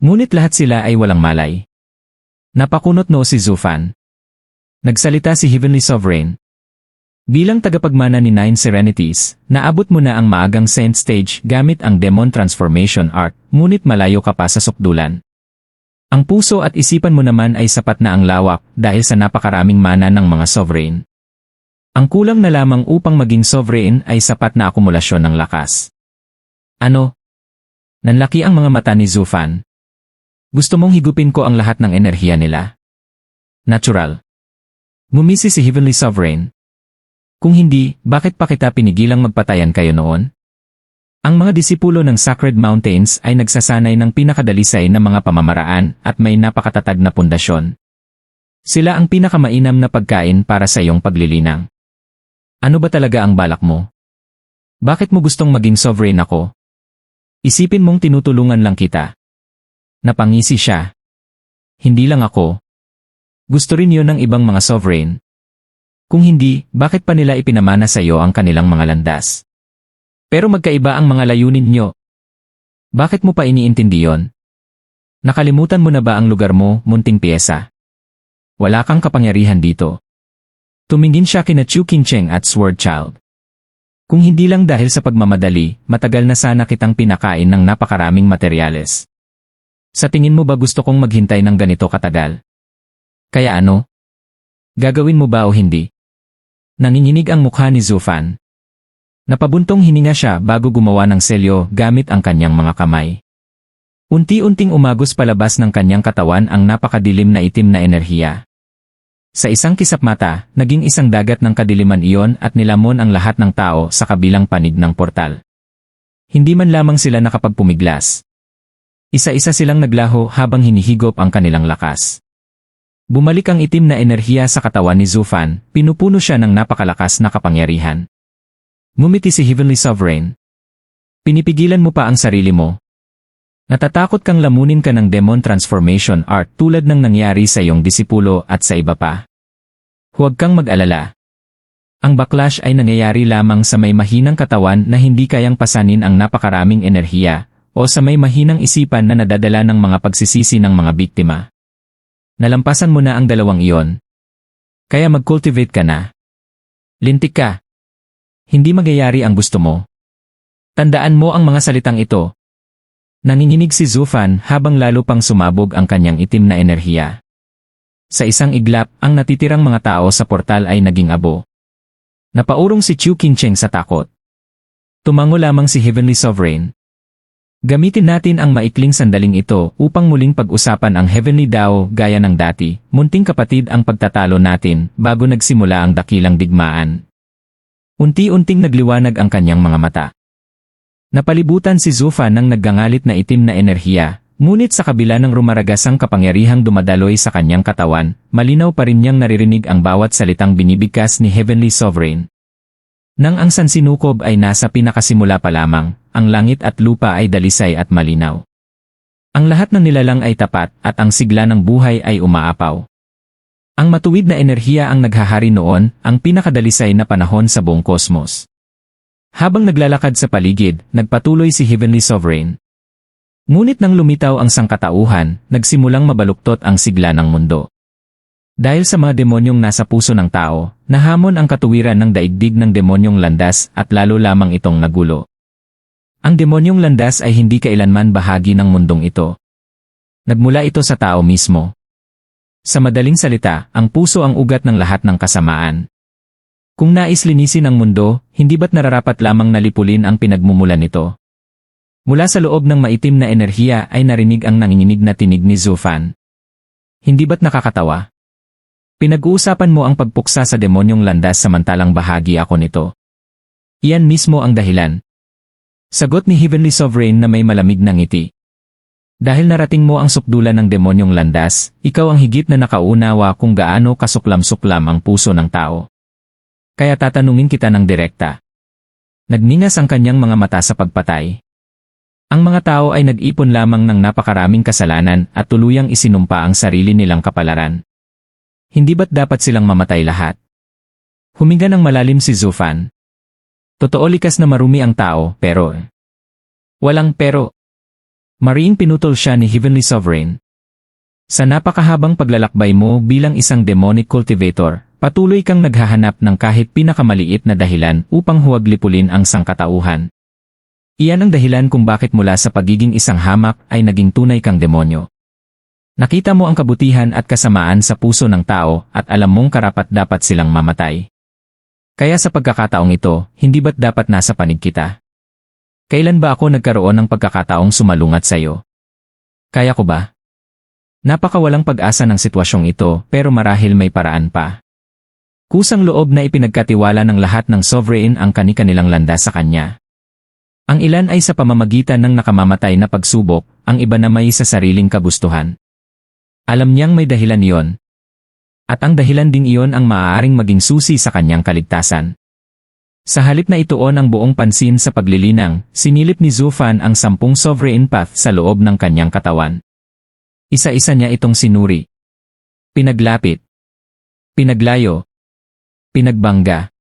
Ngunit lahat sila ay walang malay. Napakunot no si Zufan. Nagsalita si Heavenly Sovereign. Bilang tagapagmana ni Nine Serenities, naabot mo na ang maagang Saint Stage gamit ang Demon Transformation Art, ngunit malayo ka pa sa sukdulan. Ang puso at isipan mo naman ay sapat na ang lawak dahil sa napakaraming mana ng mga Sovereign. Ang kulang na lamang upang maging Sovereign ay sapat na akumulasyon ng lakas. Ano? Nanlaki ang mga mata ni Zufan. Gusto mong higupin ko ang lahat ng enerhiya nila? Natural. Ngumisi si Heavenly Sovereign. Kung hindi, bakit pa kita pinigilang magpatayan kayo noon? Ang mga disipulo ng Sacred Mountains ay nagsasanay ng pinakadalisay na mga pamamaraan at may napakatatag na pundasyon. Sila ang pinakamainam na pagkain para sa iyong paglilinang. Ano ba talaga ang balak mo? Bakit mo gustong maging sovereign ako? Isipin mong tinutulungan lang kita. Napangisi siya. Hindi lang ako. Gusto rin yun ng ibang mga sovereign. Kung hindi, bakit pa nila ipinamana sa iyo ang kanilang mga landas? Pero magkaiba ang mga layunin nyo. Bakit mo pa iniintindi yon? Nakalimutan mo na ba ang lugar mo, munting piyesa? Wala kang kapangyarihan dito. Tumingin siya kina Chu Qingcheng at Sword Child. Kung hindi lang dahil sa pagmamadali, matagal na sana kitang pinakain ng napakaraming materyales. Sa tingin mo ba gusto kong maghintay ng ganito katagal? Kaya ano? Gagawin mo ba o hindi? Nanginginig ang mukha ni Zufan. Napabuntong hininga siya bago gumawa ng selyo gamit ang kanyang mga kamay. Unti-unting umagos palabas ng kanyang katawan ang napakadilim na itim na enerhiya. Sa isang kisap mata, naging isang dagat ng kadiliman iyon at nilamon ang lahat ng tao sa kabilang panig ng portal. Hindi man lamang sila nakapagpumiglas. Isa-isa silang naglaho habang hinihigop ang kanilang lakas. Bumalik ang itim na enerhiya sa katawan ni Zufan, pinupuno siya ng napakalakas na kapangyarihan. Ngumiti si Heavenly Sovereign. Pinipigilan mo pa ang sarili mo. Natatakot kang lamunin ka ng Demon Transformation Art tulad ng nangyari sa iyong disipulo at sa iba pa. Huwag kang mag-alala. Ang backlash ay nangyayari lamang sa may mahinang katawan na hindi kayang pasanin ang napakaraming enerhiya, o sa may mahinang isipan na nadadala ng mga pagsisisi ng mga biktima. Nalampasan mo na ang dalawang iyon. Kaya mag-cultivate ka na. Lintik ka. Hindi magyayari ang gusto mo. Tandaan mo ang mga salitang ito. Nanginginig si Zufan habang lalo pang sumabog ang kanyang itim na enerhiya. Sa isang iglap, ang natitirang mga tao sa portal ay naging abo. Napaurong si Chu Qingcheng sa takot. Tumango lamang si Heavenly Sovereign. Gamitin natin ang maikling sandaling ito upang muling pag-usapan ang Heavenly Dao gaya ng dati, munting kapatid ang pagtatalo natin bago nagsimula ang dakilang digmaan. Unti-unting nagliwanag ang kanyang mga mata. Napalibutan si Zufan ng naggangalit na itim na enerhiya, ngunit sa kabila ng rumaragasang kapangyarihang dumadaloy sa kanyang katawan, malinaw pa rin niyang naririnig ang bawat salitang binibigkas ni Heavenly Sovereign. Nang ang sansinukob ay nasa pinakasimula pa lamang, ang langit at lupa ay dalisay at malinaw. Ang lahat ng nilalang ay tapat at ang sigla ng buhay ay umaapaw. Ang matuwid na enerhiya ang naghahari noon, ang pinakadalisay na panahon sa buong kosmos. Habang naglalakad sa paligid, nagpatuloy si Heavenly Sovereign. Ngunit nang lumitaw ang sangkatauhan, nagsimulang mabaluktot ang sigla ng mundo. Dahil sa mga demonyong nasa puso ng tao, nahamon ang katuwiran ng daigdig ng demonyong landas at lalo lamang itong nagulo. Ang demonyong landas ay hindi kailanman bahagi ng mundong ito. Nagmula ito sa tao mismo. Sa madaling salita, ang puso ang ugat ng lahat ng kasamaan. Kung nais linisin ang mundo, hindi ba't nararapat lamang nalipulin ang pinagmumulan nito? Mula sa loob ng maitim na enerhiya ay narinig ang nanginginig na tinig ni Zufan. Hindi ba't nakakatawa? Pinag-uusapan mo ang pagpuksa sa demonyong landas samantalang bahagi ako nito. Iyan mismo ang dahilan. Sagot ni Heavenly Sovereign na may malamig na ngiti. Dahil narating mo ang sukdulan ng demonyong landas, ikaw ang higit na nakaunawa kung gaano kasuklam-suklam ang puso ng tao. Kaya tatanungin kita ng direkta. Nagningas ang kanyang mga mata sa pagpatay. Ang mga tao ay nag-ipon lamang ng napakaraming kasalanan at tuluyang isinumpa ang sarili nilang kapalaran. Hindi ba't dapat silang mamatay lahat? Huminga ng malalim si Zufan. Totoo likas na marumi ang tao, pero... Walang pero. Mariing pinutol siya ni Heavenly Sovereign. Sa napakahabang paglalakbay mo bilang isang demonic cultivator, patuloy kang naghahanap ng kahit pinakamaliit na dahilan upang huwag lipulin ang sangkatauhan. Iyan ang dahilan kung bakit mula sa pagiging isang hamak ay naging tunay kang demonyo. Nakita mo ang kabutihan at kasamaan sa puso ng tao at alam mong karapat-dapat silang mamatay. Kaya sa pagkakataong ito, hindi ba't dapat nasa panig kita? Kailan ba ako nagkaroon ng pagkakataong sumalungat sa iyo? Kaya ko ba? Napakawalang pag-asa ng sitwasyong ito pero marahil may paraan pa. Kusang loob na ipinagkatiwala ng lahat ng sovereign ang kani-kanilang landas sa kanya. Ang ilan ay sa pamamagitan ng nakamamatay na pagsubok, ang iba na may sa sariling kagustuhan. Alam niyang may dahilan iyon. At ang dahilan ding iyon ang maaaring maging susi sa kanyang kaligtasan. Sa halip na ituon ang buong pansin sa paglilinang, sinilip ni Zufan ang 10 sovereign path sa loob ng kanyang katawan. Isa-isa niya itong sinuri. Pinaglapit. Pinaglayo. Pinagbangga.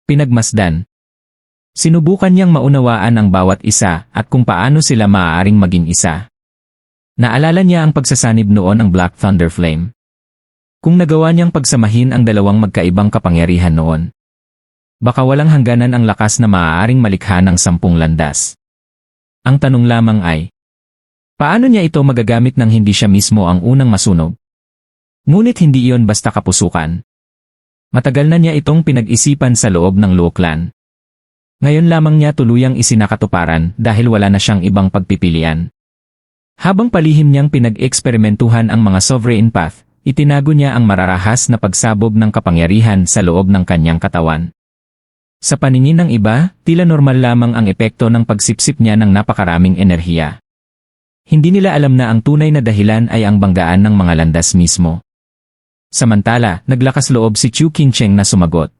Pinagmasdan. Sinubukan niyang maunawaan ang bawat isa at kung paano sila maaaring maging isa. Naalala niya ang pagsasanib noon ng Black Thunder Flame. Kung nagawa niyang pagsamahin ang dalawang magkaibang kapangyarihan noon, baka walang hangganan ang lakas na maaaring malikha ng 10 landas. Ang tanong lamang ay, paano niya ito magagamit nang hindi siya mismo ang unang masunog? Ngunit hindi iyon basta kapusukan. Matagal na niya itong pinag-isipan sa loob ng Luo Clan. Ngayon lamang niya tuluyang isinakatuparan dahil wala na siyang ibang pagpipilian. Habang palihim niyang pinag-eksperimentuhan ang mga sovereign path, itinago niya ang mararahas na pagsabog ng kapangyarihan sa loob ng kanyang katawan. Sa paningin ng iba, tila normal lamang ang epekto ng pagsipsip niya ng napakaraming enerhiya. Hindi nila alam na ang tunay na dahilan ay ang banggaan ng mga landas mismo. Samantala, naglakas loob si Chu Qingcheng na sumagot.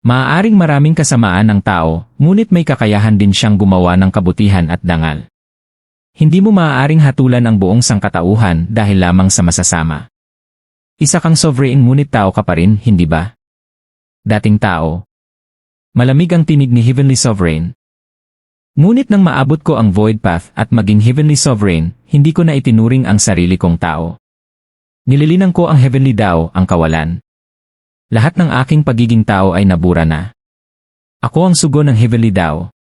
Maaaring maraming kasamaan ng tao, ngunit may kakayahan din siyang gumawa ng kabutihan at dangal. Hindi mo maaaring hatulan ang buong sangkatauhan dahil lamang sa masasama. Isa kang sovereign ngunit tao ka pa rin, hindi ba? Dating tao. Malamig ang tinig ni Heavenly Sovereign. Ngunit nang maabot ko ang Void Path at maging Heavenly Sovereign, hindi ko na itinuring ang sarili kong tao. Nililinang ko ang Heavenly Dao, ang kawalan. Lahat ng aking pagiging tao ay nabura na. Ako ang sugo ng Heavenly Dao.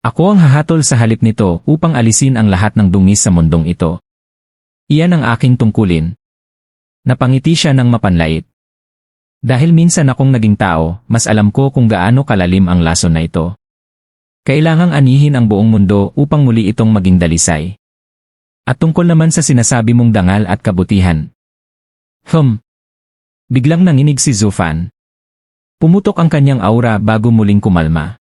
Ako ang hahatol sa halip nito upang alisin ang lahat ng dungis sa mundong ito. Iyan ang aking tungkulin. Napangiti siya ng mapanlait. Dahil minsan akong naging tao, mas alam ko kung gaano kalalim ang lason na ito. Kailangang anihin ang buong mundo upang muli itong maging dalisay. At tungkol naman sa sinasabi mong dangal at kabutihan. Biglang nanginig si Zufan. Pumutok ang kanyang aura bago muling kumalma.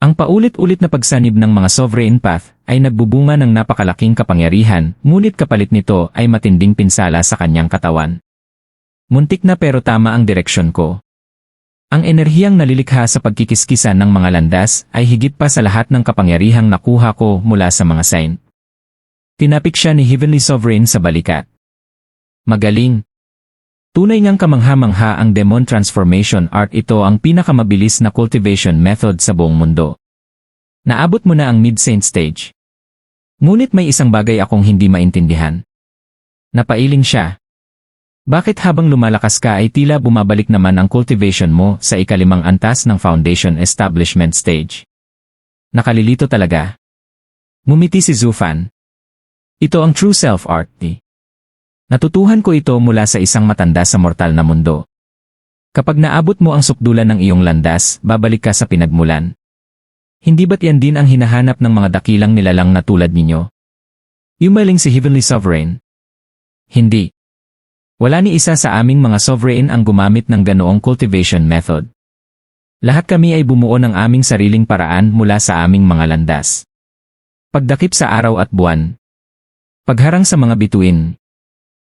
Ang paulit-ulit na pagsanib ng mga sovereign path ay nagbubunga ng napakalaking kapangyarihan, ngunit kapalit nito ay matinding pinsala sa kanyang katawan. Muntik na pero tama ang direksyon ko. Ang enerhiyang nalilikha sa pagkikiskisan ng mga landas ay higit pa sa lahat ng kapangyarihang nakuha ko mula sa mga saint. Tinapik siya ni Heavenly Sovereign sa balikat. Magaling. Tunay ngang kamangha-mangha ang Demon Transformation Art. Ito ang pinakamabilis na cultivation method sa buong mundo. Naabot mo na ang mid-saint stage. Ngunit may isang bagay akong hindi maintindihan. Napailing siya. Bakit habang lumalakas ka ay tila bumabalik naman ang cultivation mo sa ikalimang antas ng foundation establishment stage? Nakalilito talaga. Ngumiti si Zufan. Ito ang true self art. Natutuhan ko ito mula sa isang matanda sa mortal na mundo. Kapag naabot mo ang sukdulan ng iyong landas, babalik ka sa pinagmulan. Hindi ba't yan din ang hinahanap ng mga dakilang nilalang na tulad ninyo? Yumaling si Heavenly Sovereign. Hindi. Wala ni isa sa aming mga sovereign ang gumamit ng ganoong cultivation method. Lahat kami ay bumuo ng aming sariling paraan mula sa aming mga landas. Pagdakip sa araw at buwan. Pagharang sa mga bituin.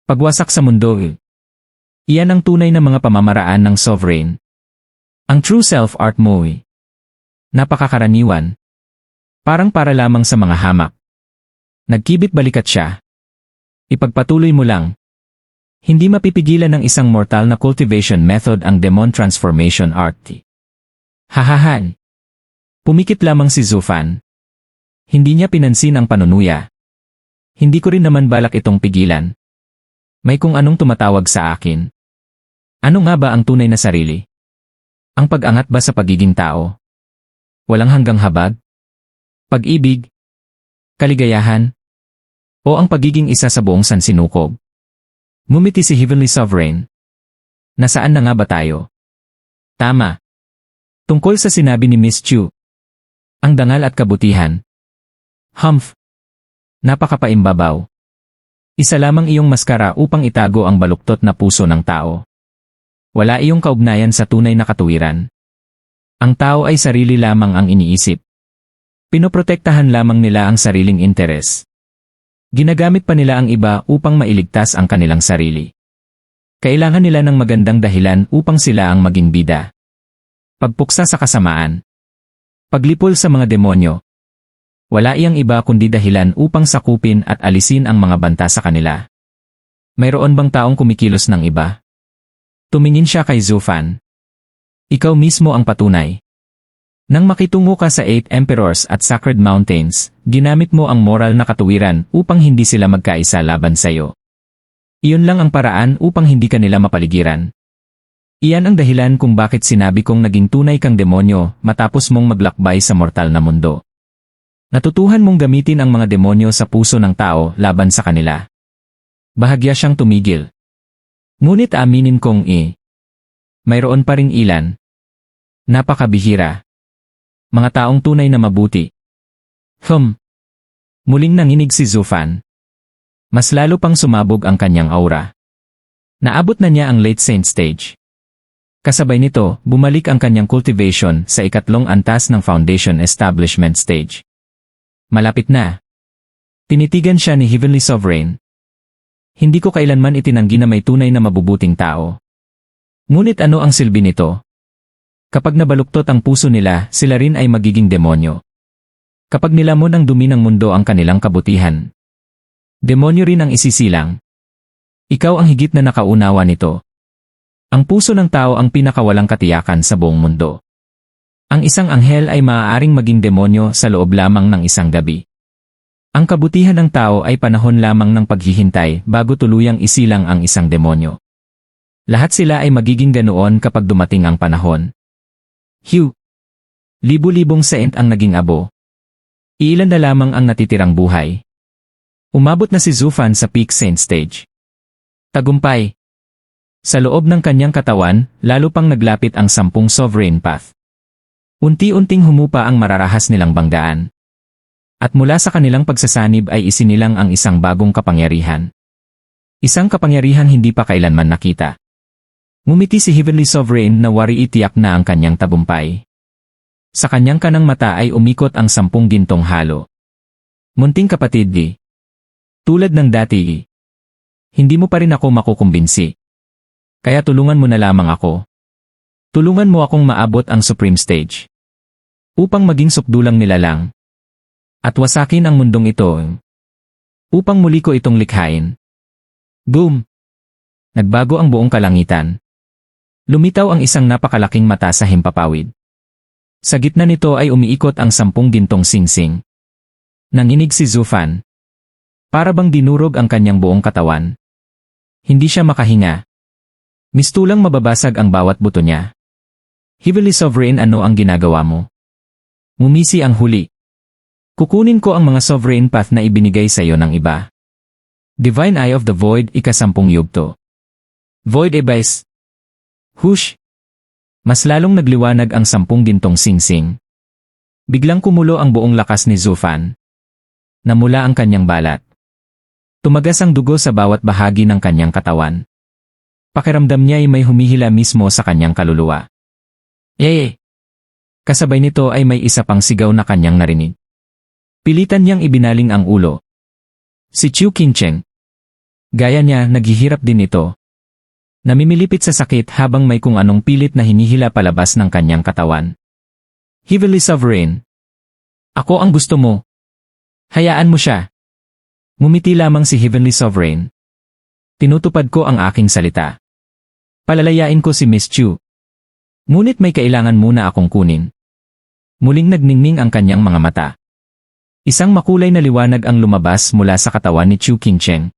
Pagwasak sa mundo. Iyan ang tunay na mga pamamaraan ng sovereign. Ang true self-art mo. Napakakaraniwan. Parang para lamang sa mga hamak. Nagkibit balikat siya. Ipagpatuloy mo lang. Hindi mapipigilan ng isang mortal na cultivation method ang Demon Transformation Art. Hahahan. Pumikit lamang si Zufan. Hindi niya pinansin ang panunuya. Hindi ko rin naman balak itong pigilan. May kung anong tumatawag sa akin. Ano nga ba ang tunay na sarili? Ang pag-angat ba sa pagiging tao? Walang hanggang habag? Pag-ibig? Kaligayahan? O ang pagiging isa sa buong sansinukob? Ngumiti si Heavenly Sovereign. Nasaan na nga ba tayo? Tama. Tungkol sa sinabi ni Miss Chu. Ang dangal at kabutihan. Humph. Napakapaimbabaw. Isa lamang iyong maskara upang itago ang baluktot na puso ng tao. Wala iyong kaugnayan sa tunay na katuwiran. Ang tao ay sarili lamang ang iniisip. Pinoprotektahan lamang nila ang sariling interes. Ginagamit pa nila ang iba upang mailigtas ang kanilang sarili. Kailangan nila ng magandang dahilan upang sila ang maging bida. Pagpuksa sa kasamaan. Paglipol sa mga demonyo. Wala iyang iba kundi dahilan upang sakupin at alisin ang mga banta sa kanila. Mayroon bang taong kumikilos ng iba? Tumingin siya kay Zufan. Ikaw mismo ang patunay. Nang makitungo ka sa 8 Emperors at Sacred Mountains, ginamit mo ang moral na katuwiran upang hindi sila magkaisa laban sa iyo. Iyon lang ang paraan upang hindi ka nila mapaligiran. Iyan ang dahilan kung bakit sinabi kong naging tunay kang demonyo matapos mong maglakbay sa mortal na mundo. Natutuhan mong gamitin ang mga demonyo sa puso ng tao laban sa kanila. Bahagya siyang tumigil. Ngunit aminin kong mayroon pa ring ilan. Napakabihira. Mga taong tunay na mabuti. Muling nanginig si Zufan. Mas lalo pang sumabog ang kanyang aura. Naabot na niya ang late saint stage. Kasabay nito, bumalik ang kanyang cultivation sa ikatlong antas ng foundation establishment stage. Malapit na. Tinitigan siya ni Heavenly Sovereign. Hindi ko kailanman itinanggi na may tunay na mabubuting tao. Ngunit ano ang silbi nito? Kapag nabaluktot ang puso nila, sila rin ay magiging demonyo. Kapag nilamon ng dumi ng mundo ang kanilang kabutihan, demonyo rin ang isisilang. Ikaw ang higit na nakaunawa nito. Ang puso ng tao ang pinakawalang katiyakan sa buong mundo. Ang isang anghel ay maaaring maging demonyo sa loob lamang ng isang gabi. Ang kabutihan ng tao ay panahon lamang ng paghihintay bago tuluyang isilang ang isang demonyo. Lahat sila ay magiging ganoon kapag dumating ang panahon. Libu-libong saint ang naging abo. Iilan na lamang ang natitirang buhay. Umabot na si Zufan sa peak saint stage. Tagumpay. Sa loob ng kanyang katawan, lalo pang naglapit ang 10 sovereign path. Unti-unting humupa ang mararahas nilang banggaan. At mula sa kanilang pagsasanib ay isinilang ang isang bagong kapangyarihan. Isang kapangyarihan hindi pa kailanman nakita. Ngumiti si Heavenly Sovereign na wari itiyak na ang kanyang tagumpay. Sa kanyang kanang mata ay umikot ang 10 gintong halo. Munting kapatid tulad ng dati hindi mo pa rin ako makukumbinsi. Kaya tulungan mo na lamang ako. Tulungan mo akong maabot ang supreme stage. Upang maging sukdulang nila lang. At wasakin ang mundong ito. Upang muli ko itong likhain. Boom! Nagbago ang buong kalangitan. Lumitaw ang isang napakalaking mata sa himpapawid. Sa gitna nito ay umiikot ang 10 gintong singsing. Nanginig si Zufan. Para bang dinurog ang kanyang buong katawan. Hindi siya makahinga. Mistulang mababasag ang bawat buto niya. Heavenly Sovereign, ano ang ginagawa mo? Ngumisi ang huli. Kukunin ko ang mga sovereign path na ibinigay sa iyo ng iba. Divine Eye of the Void, ika-10 yugto. Void Abyss. Hush! Mas lalong nagliwanag ang 10 gintong singsing. Biglang kumulo ang buong lakas ni Zufan. Namula ang kanyang balat. Tumagas ang dugo sa bawat bahagi ng kanyang katawan. Pakiramdam niya ay may humihila mismo sa kanyang kaluluwa. Kasabay nito ay may isa pang sigaw na kanyang narinig. Pilitan niyang ibinaling ang ulo. Si Chu Qingcheng. Gaya niya, naghihirap din ito. Namimilipit sa sakit habang may kung anong pilit na hinihila palabas ng kanyang katawan. Heavenly Sovereign. Ako ang gusto mo. Hayaan mo siya. Ngumiti lamang si Heavenly Sovereign. Tinutupad ko ang aking salita. Palalayain ko si Miss Chu. Ngunit may kailangan muna akong kunin. Muling nagningning ang kanyang mga mata. Isang makulay na liwanag ang lumabas mula sa katawan ni Chu Qingcheng.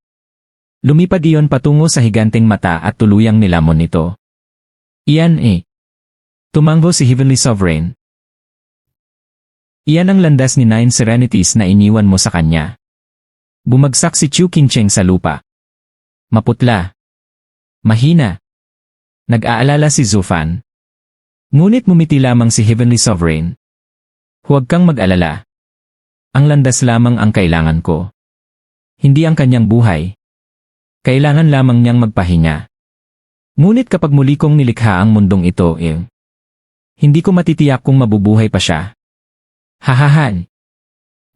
Lumipad iyon patungo sa higanteng mata at tuluyang nilamon nito. Iyan Tumanggo si Heavenly Sovereign. Iyan ang landas ni Nine Serenities na iniwan mo sa kanya. Bumagsak si Chu Qingcheng sa lupa. Maputla. Mahina. Nag-aalala si Zufan. Ngunit mumiti lamang si Heavenly Sovereign. Huwag kang mag-alala. Ang landas lamang ang kailangan ko. Hindi ang kanyang buhay. Kailangan lamang niyang magpahinga. Ngunit kapag muli kong nilikha ang mundong ito, hindi ko matitiyak kung mabubuhay pa siya. Hahahan.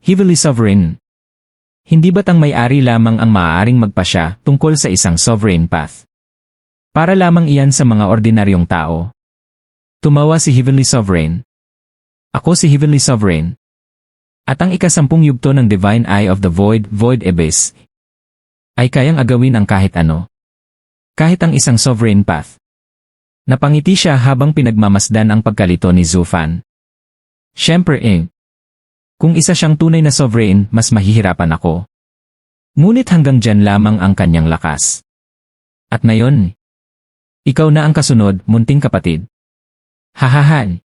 Heavenly Sovereign. Hindi ba't ang may-ari lamang ang maaaring magpasya tungkol sa isang sovereign path? Para lamang iyan sa mga ordinaryong tao. Tumawa si Heavenly Sovereign. Ako si Heavenly Sovereign. At ang ika-10 yugto ng Divine Eye of the Void Abyss, ay kayang agawin ang kahit ano. Kahit ang isang sovereign path. Napangiti siya habang pinagmamasdan ang pagkalito ni Zufan. Siyempre kung isa siyang tunay na sovereign, mas mahihirapan ako. Ngunit hanggang dyan lamang ang kanyang lakas. At ngayon, ikaw na ang kasunod, munting kapatid. Hahahan.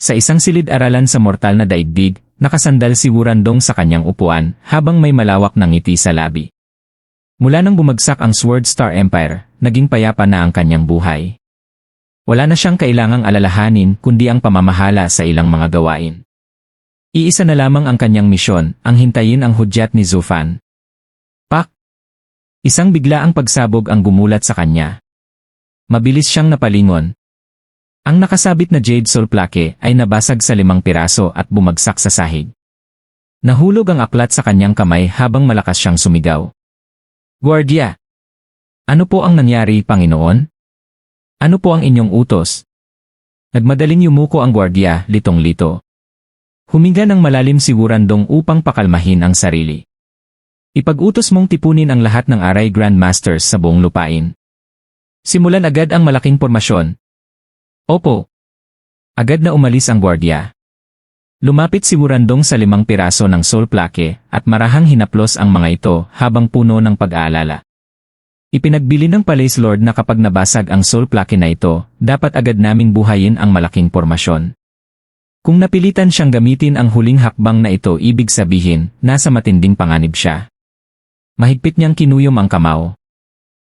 Sa isang silid-aralan sa mortal na daigdig, nakasandal si Wurandong sa kanyang upuan habang may malawak na ngiti sa labi. Mula nang bumagsak ang Sword Star Empire, naging payapa na ang kanyang buhay. Wala na siyang kailangang alalahanin kundi ang pamamahala sa ilang mga gawain. Iisa na lamang ang kanyang misyon, ang hintayin ang hudyat ni Zufan. Pak! Isang biglaang pagsabog ang gumulat sa kanya. Mabilis siyang napalingon. Ang nakasabit na Jade Soul Plaque ay nabasag sa 5 piraso at bumagsak sa sahig. Nahulog ang aklat sa kanyang kamay habang malakas siyang sumigaw. Guardia! Ano po ang nangyari, Panginoon? Ano po ang inyong utos? Nagmadaling yumuko ang guardia, litong-lito. Huminga ng malalim si Wurandong upang pakalmahin ang sarili. Ipag-utos mong tipunin ang lahat ng Aray Grandmasters sa buong lupain. Simulan agad ang malaking pormasyon. Opo. Agad na umalis ang guardia. Lumapit si Wurandong sa 5 piraso ng Soul Plaque at marahang hinaplos ang mga ito habang puno ng pag-aalala. Ipinagbili ng Palace Lord na kapag nabasag ang Soul Plaque na ito, dapat agad naming buhayin ang malaking pormasyon. Kung napilitan siyang gamitin ang huling hakbang na ito, ibig sabihin, nasa matinding panganib siya. Mahigpit niyang kinuyom ang kamao.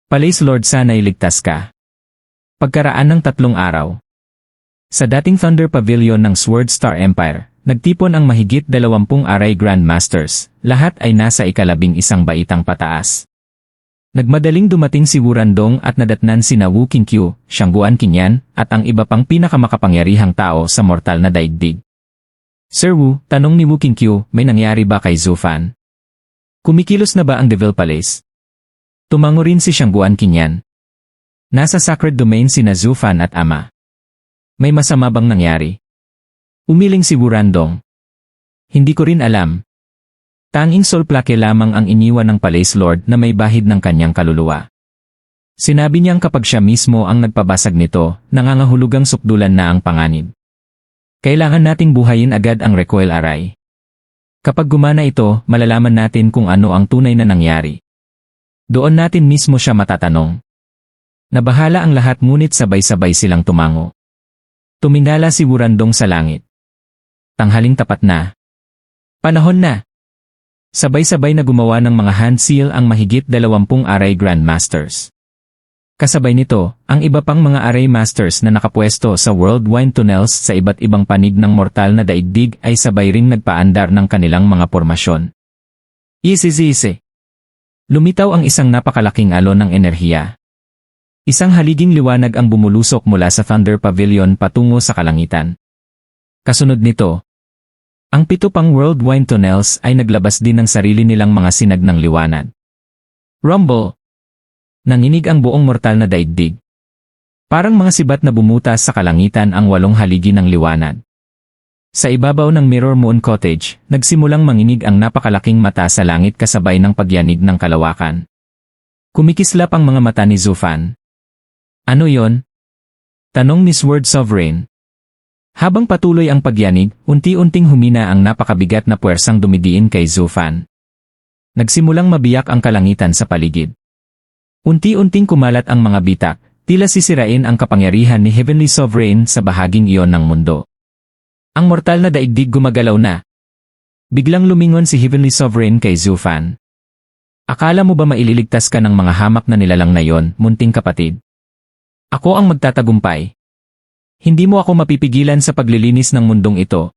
Palace Lord, sana'y ligtas ka. Pagkaraan ng 3 araw. Sa dating Thunder Pavilion ng Sword Star Empire, nagtipon ang mahigit 20 Aray Grandmasters, lahat ay nasa ika-11 baitang pataas. Nagmadaling dumating si Wurandong at nadatnan sina Wu Qingqiu, Shangguan Qinyan, at ang iba pang pinakamakapangyarihang tao sa mortal na daigdig. Sir Wu, tanong ni Wu Qingqiu, may nangyari ba kay Zufan? Kumikilos na ba ang Devil Palace? Tumango rin si Shangguan Qinyan. Nasa sacred domain sina Zufan at Ama. May masama bang nangyari? Umiling si Wurandong. Hindi ko rin alam. Tanging Soul Plaque lamang ang iniwan ng Palace Lord na may bahid ng kanyang kaluluwa. Sinabi niyang kapag siya mismo ang nagpabasag nito, nangangahulugang sukdulan na ang panganib. Kailangan nating buhayin agad ang Recoil Array. Kapag gumana ito, malalaman natin kung ano ang tunay na nangyari. Doon natin mismo siya matatanong. Nabahala ang lahat ngunit sabay-sabay silang tumango. Tumingala si Wurandong sa langit. Tanghaling tapat na. Panahon na! Sabay-sabay na gumawa ng mga hand seal ang mahigit 20 Aray Grandmasters. Kasabay nito, ang iba pang mga Aray Masters na nakapwesto sa World Wind Tunnels sa iba't ibang panig ng mortal na daigdig ay sabay ring nagpaandar ng kanilang mga pormasyon. Isi. Lumitaw ang isang napakalaking alon ng enerhiya. Isang haliging liwanag ang bumulusok mula sa Thunder Pavilion patungo sa kalangitan. Kasunod nito, ang 7 pang World Wind Tunnels ay naglabas din ng sarili nilang mga sinag ng liwanag. Rumble! Nanginig ang buong mortal na daigdig. Parang mga sibat na bumutas sa kalangitan ang 8 haligi ng liwanag. Sa ibabaw ng Mirror Moon Cottage, nagsimulang manginig ang napakalaking mata sa langit kasabay ng pagyanig ng kalawakan. Kumikislap ang mga mata ni Zufan. Ano yon? Tanong ni Sword Sovereign. Habang patuloy ang pagyanig, unti-unting humina ang napakabigat na puwersang dumidiin kay Zufan. Nagsimulang mabiyak ang kalangitan sa paligid. Unti-unting kumalat ang mga bitak, tila sisirain ang kapangyarihan ni Heavenly Sovereign sa bahaging iyon ng mundo. Ang mortal na daigdig gumagalaw na. Biglang lumingon si Heavenly Sovereign kay Zufan. Akala mo ba maililigtas ka ng mga hamak na nilalang na yon, munting kapatid? Ako ang magtatagumpay. Hindi mo ako mapipigilan sa paglilinis ng mundong ito.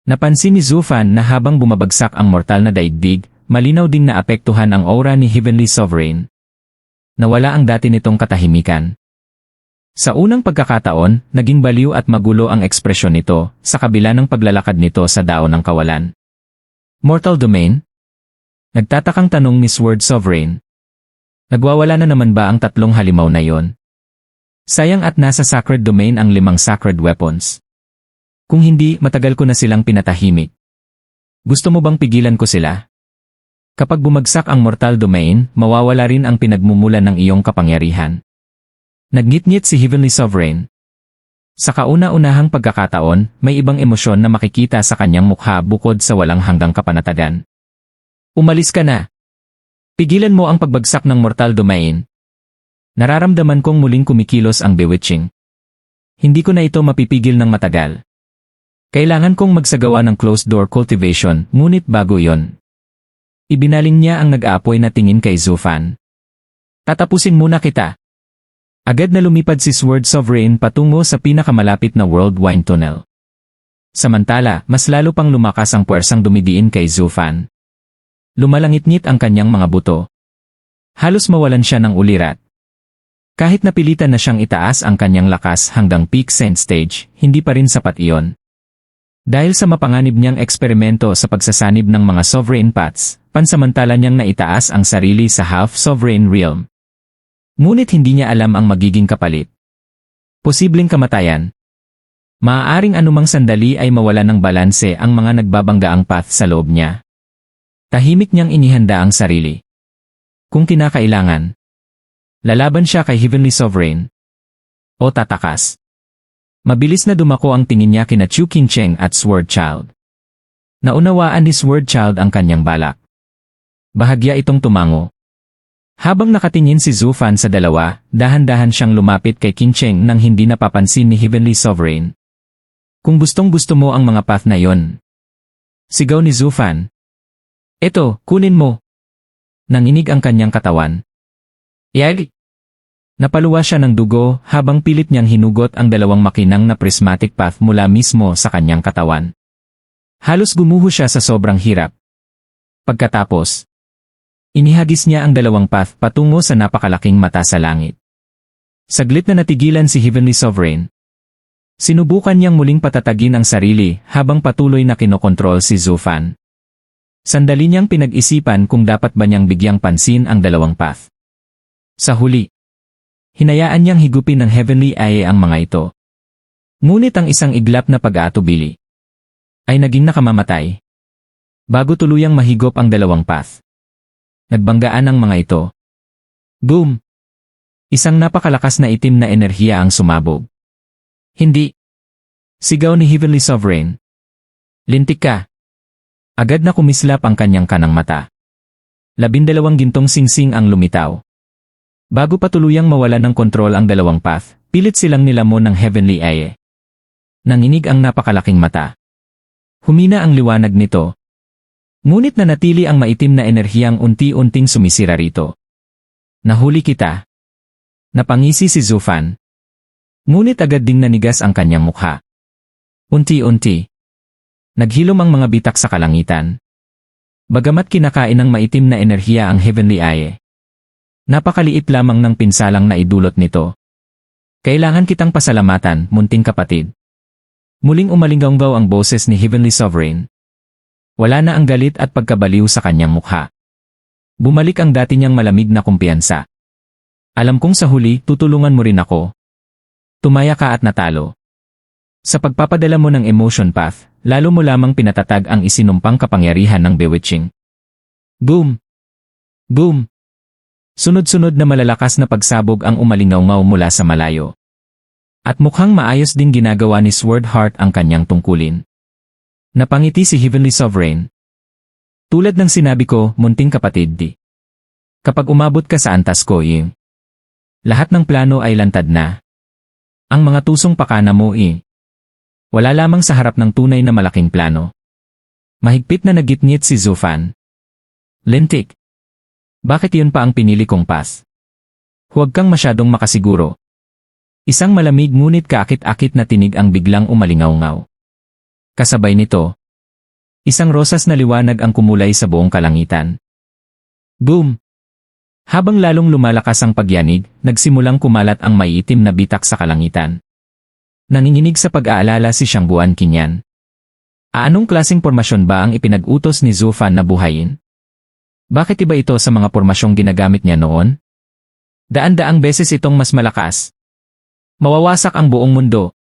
Napansin ni Zufan na habang bumabagsak ang mortal na daigdig, malinaw ding naapektuhan ang aura ni Heavenly Sovereign. Nawala ang dati nitong katahimikan. Sa unang pagkakataon, naging baliw at magulo ang ekspresyon nito, sa kabila ng paglalakad nito sa dao ng kawalan. Mortal Domain? Nagtatakang tanong ni Sword Sovereign. Nagwawala na naman ba ang tatlong halimaw na yon? Sayang at nasa Sacred Domain ang 5 Sacred Weapons. Kung hindi, matagal ko na silang pinatahimik. Gusto mo bang pigilan ko sila? Kapag bumagsak ang Mortal Domain, mawawala rin ang pinagmumulan ng iyong kapangyarihan. Nagnitngit si Heavenly Sovereign. Sa kauna-unahang pagkakataon, may ibang emosyon na makikita sa kanyang mukha bukod sa walang hanggang kapanatagan. Umalis ka na. Pigilan mo ang pagbagsak ng Mortal Domain. Nararamdaman kong muling kumikilos ang bewitching. Hindi ko na ito mapipigil ng matagal. Kailangan kong magsagawa ng closed-door cultivation, ngunit bago yon. Ibinaling niya ang nag-aapoy na tingin kay Zufan. Tatapusin muna kita. Agad na lumipad si Sword Sovereign patungo sa pinakamalapit na World Wine Tunnel. Samantala, mas lalo pang lumakas ang puwersang dumidiin kay Zufan. Lumalangit-ngit ang kanyang mga buto. Halos mawalan siya ng ulirat. Kahit napilitan na siyang itaas ang kanyang lakas hanggang peak scent stage, hindi pa rin sapat iyon. Dahil sa mapanganib niyang eksperimento sa pagsasanib ng mga sovereign paths, pansamantala niyang naitaas ang sarili sa half-sovereign realm. Ngunit hindi niya alam ang magiging kapalit. Posibleng kamatayan. Maaaring anumang sandali ay mawala ng balanse ang mga nagbabanggaang path sa loob niya. Tahimik niyang inihanda ang sarili. Kung kinakailangan, lalaban siya kay Heavenly Sovereign. O tatakas. Mabilis na dumako ang tingin niya kina Chu Qingcheng at Sword Child. Naunawaan ni Sword Child ang kanyang balak. Bahagya itong tumango. Habang nakatingin si Zufan sa dalawa, dahan-dahan siyang lumapit kay Qingcheng nang hindi napapansin ni Heavenly Sovereign. Kung gustong-gusto mo ang mga path na yon. Sigaw ni Zufan. Eto, kunin mo. Nanginig ang kanyang katawan. Yag! Napaluwa siya ng dugo habang pilit niyang hinugot ang 2 makinang na prismatic path mula mismo sa kanyang katawan. Halos gumuho siya sa sobrang hirap. Pagkatapos, inihagis niya ang 2 path patungo sa napakalaking mata sa langit. Saglit na natigilan si Heavenly Sovereign. Sinubukan niyang muling patatagin ang sarili habang patuloy na kinokontrol si Zufan. Sandali niyang pinag-isipan kung dapat ba niyang bigyang pansin ang 2 path. Sa huli, hinayaan niyang higupin ng Heavenly Eye ang mga ito. Ngunit ang isang iglap na pag-aatubili ay naging nakamamatay. Bago tuluyang mahigop ang 2 path. Nagbanggaan ang mga ito. Boom! Isang napakalakas na itim na enerhiya ang sumabog. Hindi! Sigaw ni Heavenly Sovereign. Lintik ka! Agad na kumislap ang kanyang kanang mata. 12 gintong singsing ang lumitaw. Bago pa tuluyang mawala ng kontrol ang 2 path, pilit silang nilamon ng Heavenly Eye. Nanginig ang napakalaking mata. Humina ang liwanag nito. Ngunit nanatili ang maitim na enerhiyang unti-unting sumisira rito. Nahuli kita. Napangisi si Zufan. Ngunit agad ding nanigas ang kanyang mukha. Unti-unti. Naghilom ang mga bitak sa kalangitan. Bagamat kinakain ng maitim na enerhiya ang Heavenly Eye, napakaliit lamang ng pinsalang naidulot nito. Kailangan kitang pasalamatan, munting kapatid. Muling umalinggaw ang boses ni Heavenly Sovereign. Wala na ang galit at pagkabaliw sa kanyang mukha. Bumalik ang dati niyang malamig na kumpiyansa. Alam kong sa huli, tutulungan mo rin ako. Tumaya ka at natalo. Sa pagpapadala mo ng emotion path, lalo mo lamang pinatatag ang isinumpang kapangyarihan ng bewitching. Boom! Boom! Sunod-sunod na malalakas na pagsabog ang umalingaw mula sa malayo. At mukhang maayos din ginagawa ni Swordheart ang kanyang tungkulin. Napangiti si Heavenly Sovereign. Tulad ng sinabi ko, munting kapatid di. Kapag umabot ka sa antas ko lahat ng plano ay lantad na. Ang mga tusong pakana mo wala lamang sa harap ng tunay na malaking plano. Mahigpit na nagitngit si Zufan. Lintik. Bakit yun pa ang pinili kong path? Huwag kang masyadong makasiguro. Isang malamig ngunit kaakit-akit na tinig ang biglang umalingaw-ngaw. Kasabay nito, isang rosas na liwanag ang kumulay sa buong kalangitan. Boom! Habang lalong lumalakas ang pagyanig, nagsimulang kumalat ang maiitim na bitak sa kalangitan. Nanginginig sa pag-aalala si Shangguan Kinyan. Anong klaseng pormasyon ba ang ipinag-utos ni Zufan na buhayin? Bakit iba ito sa mga pormasyong ginagamit niya noon? Daan-daang beses itong mas malakas. Mawawasak ang buong mundo.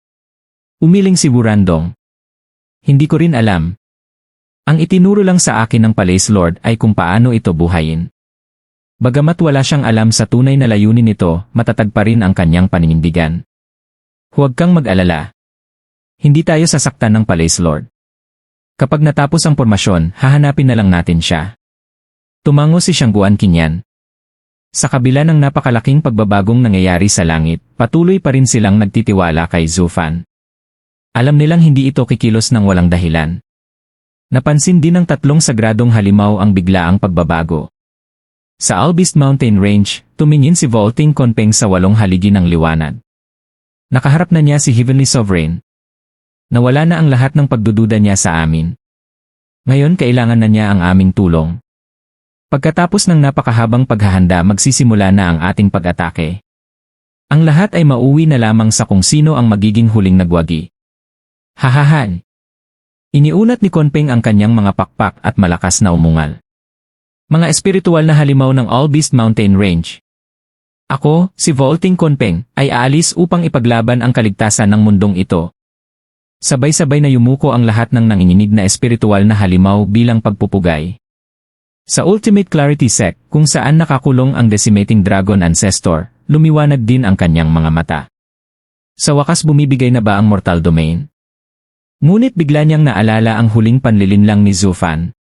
Umiling si Wurandong. Hindi ko rin alam. Ang itinuro lang sa akin ng Palace Lord ay kung paano ito buhayin. Bagamat wala siyang alam sa tunay na layunin nito, matatag pa rin ang kanyang paninindigan. Huwag kang mag-alala. Hindi tayo sasaktan ng Palace Lord. Kapag natapos ang pormasyon, hahanapin na lang natin siya. Tumango si Shangguan Kinyan. Sa kabila ng napakalaking pagbabagong nangyayari sa langit, patuloy pa rin silang nagtitiwala kay Zufan. Alam nilang hindi ito kikilos ng walang dahilan. Napansin din ng tatlong sagradong halimaw ang biglaang pagbabago. Sa Albist Mountain Range, tumingin si Vaulting Konpeng sa walong haligi ng liwanag. Nakaharap na niya si Heavenly Sovereign. Nawala na ang lahat ng pagdududa niya sa amin. Ngayon kailangan na niya ang aming tulong. Pagkatapos ng napakahabang paghahanda magsisimula na ang ating pag-atake. Ang lahat ay mauwi na lamang sa kung sino ang magiging huling nagwagi. Hahahan! Iniunat ni Konpeng ang kanyang mga pakpak at malakas na umungal. Mga espiritual na halimaw ng Albist Mountain Range. Ako, si Vaulting Konpeng, ay aalis upang ipaglaban ang kaligtasan ng mundong ito. Sabay-sabay na yumuko ang lahat ng nanginginig na espiritual na halimaw bilang pagpupugay. Sa Ultimate Clarity Sect, kung saan nakakulong ang Decimating Dragon Ancestor, lumiwanag din ang kanyang mga mata. Sa wakas bumibigay na ba ang Mortal Domain? Ngunit bigla niyang naalala ang huling panlilinlang ni Zufan.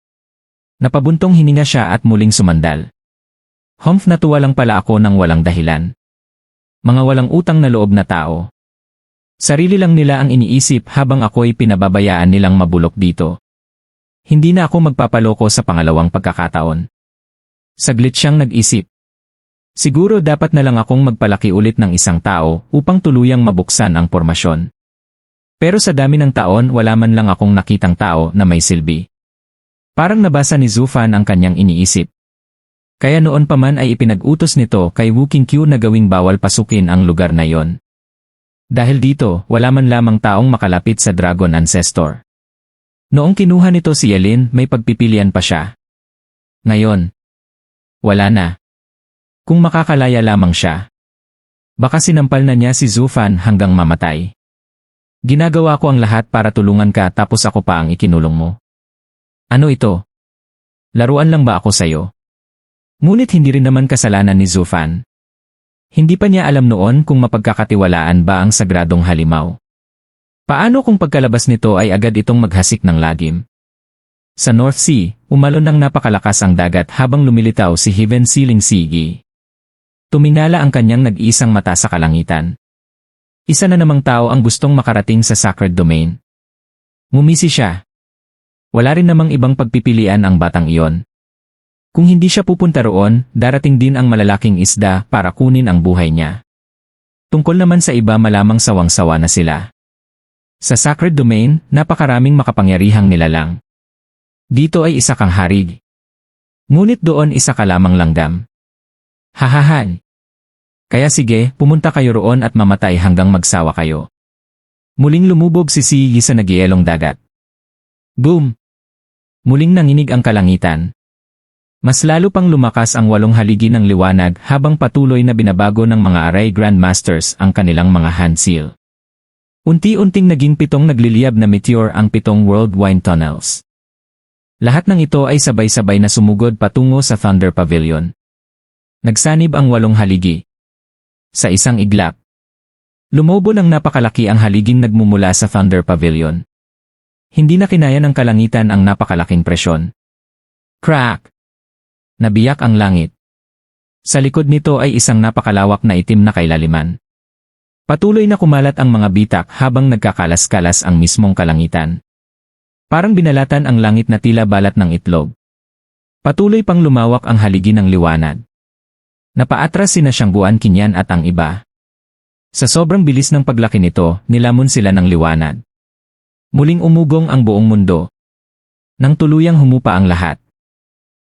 Napabuntong hininga siya at muling sumandal. Humph, natuwa lang pala ako ng walang dahilan. Mga walang utang na loob na tao. Sarili lang nila ang iniisip habang ako'y pinababayaan nilang mabulok dito. Hindi na ako magpapaloko sa pangalawang pagkakataon. Saglit siyang nag-isip. Siguro dapat na lang akong magpalaki ulit ng isang tao upang tuluyang mabuksan ang pormasyon. Pero sa dami ng taon wala man lang akong nakitang tao na may silbi. Parang nabasa ni Zufan ang kanyang iniisip. Kaya noon pa man ay ipinag-utos nito kay Wu Qingqiu na gawing bawal pasukin ang lugar na yon. Dahil dito, wala man lamang taong makalapit sa Dragon Ancestor. Noong kinuha nito si Yelin, may pagpipilian pa siya. Ngayon, wala na. Kung makakalaya lamang siya, baka sinampal na niya si Zufan hanggang mamatay. Ginagawa ko ang lahat para tulungan ka tapos ako pa ang ikinulong mo. Ano ito? Laruan lang ba ako sa'yo? Ngunit hindi rin naman kasalanan ni Zufan. Hindi pa niya alam noon kung mapagkakatiwalaan ba ang sagradong halimaw. Paano kung pagkalabas nito ay agad itong maghasik ng lagim? Sa North Sea, umalon ng napakalakas ang dagat habang lumilitaw si Heaven Sealing Sigi. Tuminala ang kanyang nag-iisang mata sa kalangitan. Isa na namang tao ang gustong makarating sa Sacred Domain. Ngumisi siya. Wala rin namang ibang pagpipilian ang batang iyon. Kung hindi siya pupunta roon, darating din ang malalaking isda para kunin ang buhay niya. Tungkol naman sa iba malamang sawang-sawa na sila. Sa Sacred Domain, napakaraming makapangyarihang nilalang. Dito ay isa kang harig. Ngunit doon isa ka lamang langgam. Hahahan. Kaya sige, pumunta kayo roon at mamatay hanggang magsawa kayo. Muling lumubog si Sigi sa nagyayelong dagat. Boom! Muling nanginig ang kalangitan. Mas lalo pang lumakas ang walong haligi ng liwanag habang patuloy na binabago ng mga Aray Grandmasters ang kanilang mga hand seal. Unti-unting naging 7 nagliliyab na meteor ang 7 World Wind Tunnels. Lahat ng ito ay sabay-sabay na sumugod patungo sa Thunder Pavilion. Nagsanib ang 8 haligi. Sa isang iglap, Lumobo ng napakalaki ang haliging nagmumula sa Thunder Pavilion. Hindi na kinaya ng kalangitan ang napakalaking presyon. Crack! Nabiyak ang langit. Sa likod nito ay isang napakalawak na itim na kailaliman. Patuloy na kumalat ang mga bitak habang nagkakalas-kalas ang mismong kalangitan. Parang binalatan ang langit na tila balat ng itlog. Patuloy pang lumawak ang haligi ng liwanag. Napaatras sina Shangguan Kinyan at ang iba. Sa sobrang bilis ng paglaki nito, nilamon sila ng liwanag. Muling umugong ang buong mundo. Nang tuluyang humupa ang lahat.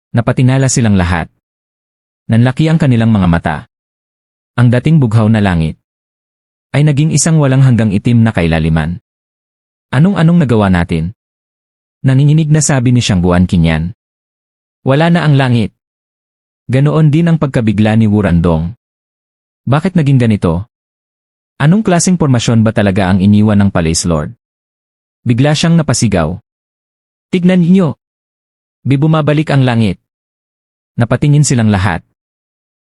Napatinala silang lahat. Nanlaki ang kanilang mga mata. Ang dating bughaw na langit ay naging isang walang hanggang itim na kailaliman. Anong-anong nagawa natin? Nanginginig na sabi ni Shangguan Kinyan. Wala na ang langit. Ganoon din ang pagkabigla ni Wurandong. Bakit naging ganito? Anong klaseng pormasyon ba talaga ang iniwan ng Palace Lord? Bigla siyang napasigaw. Tignan ninyo! Bumabalik ang langit. Napatingin silang lahat.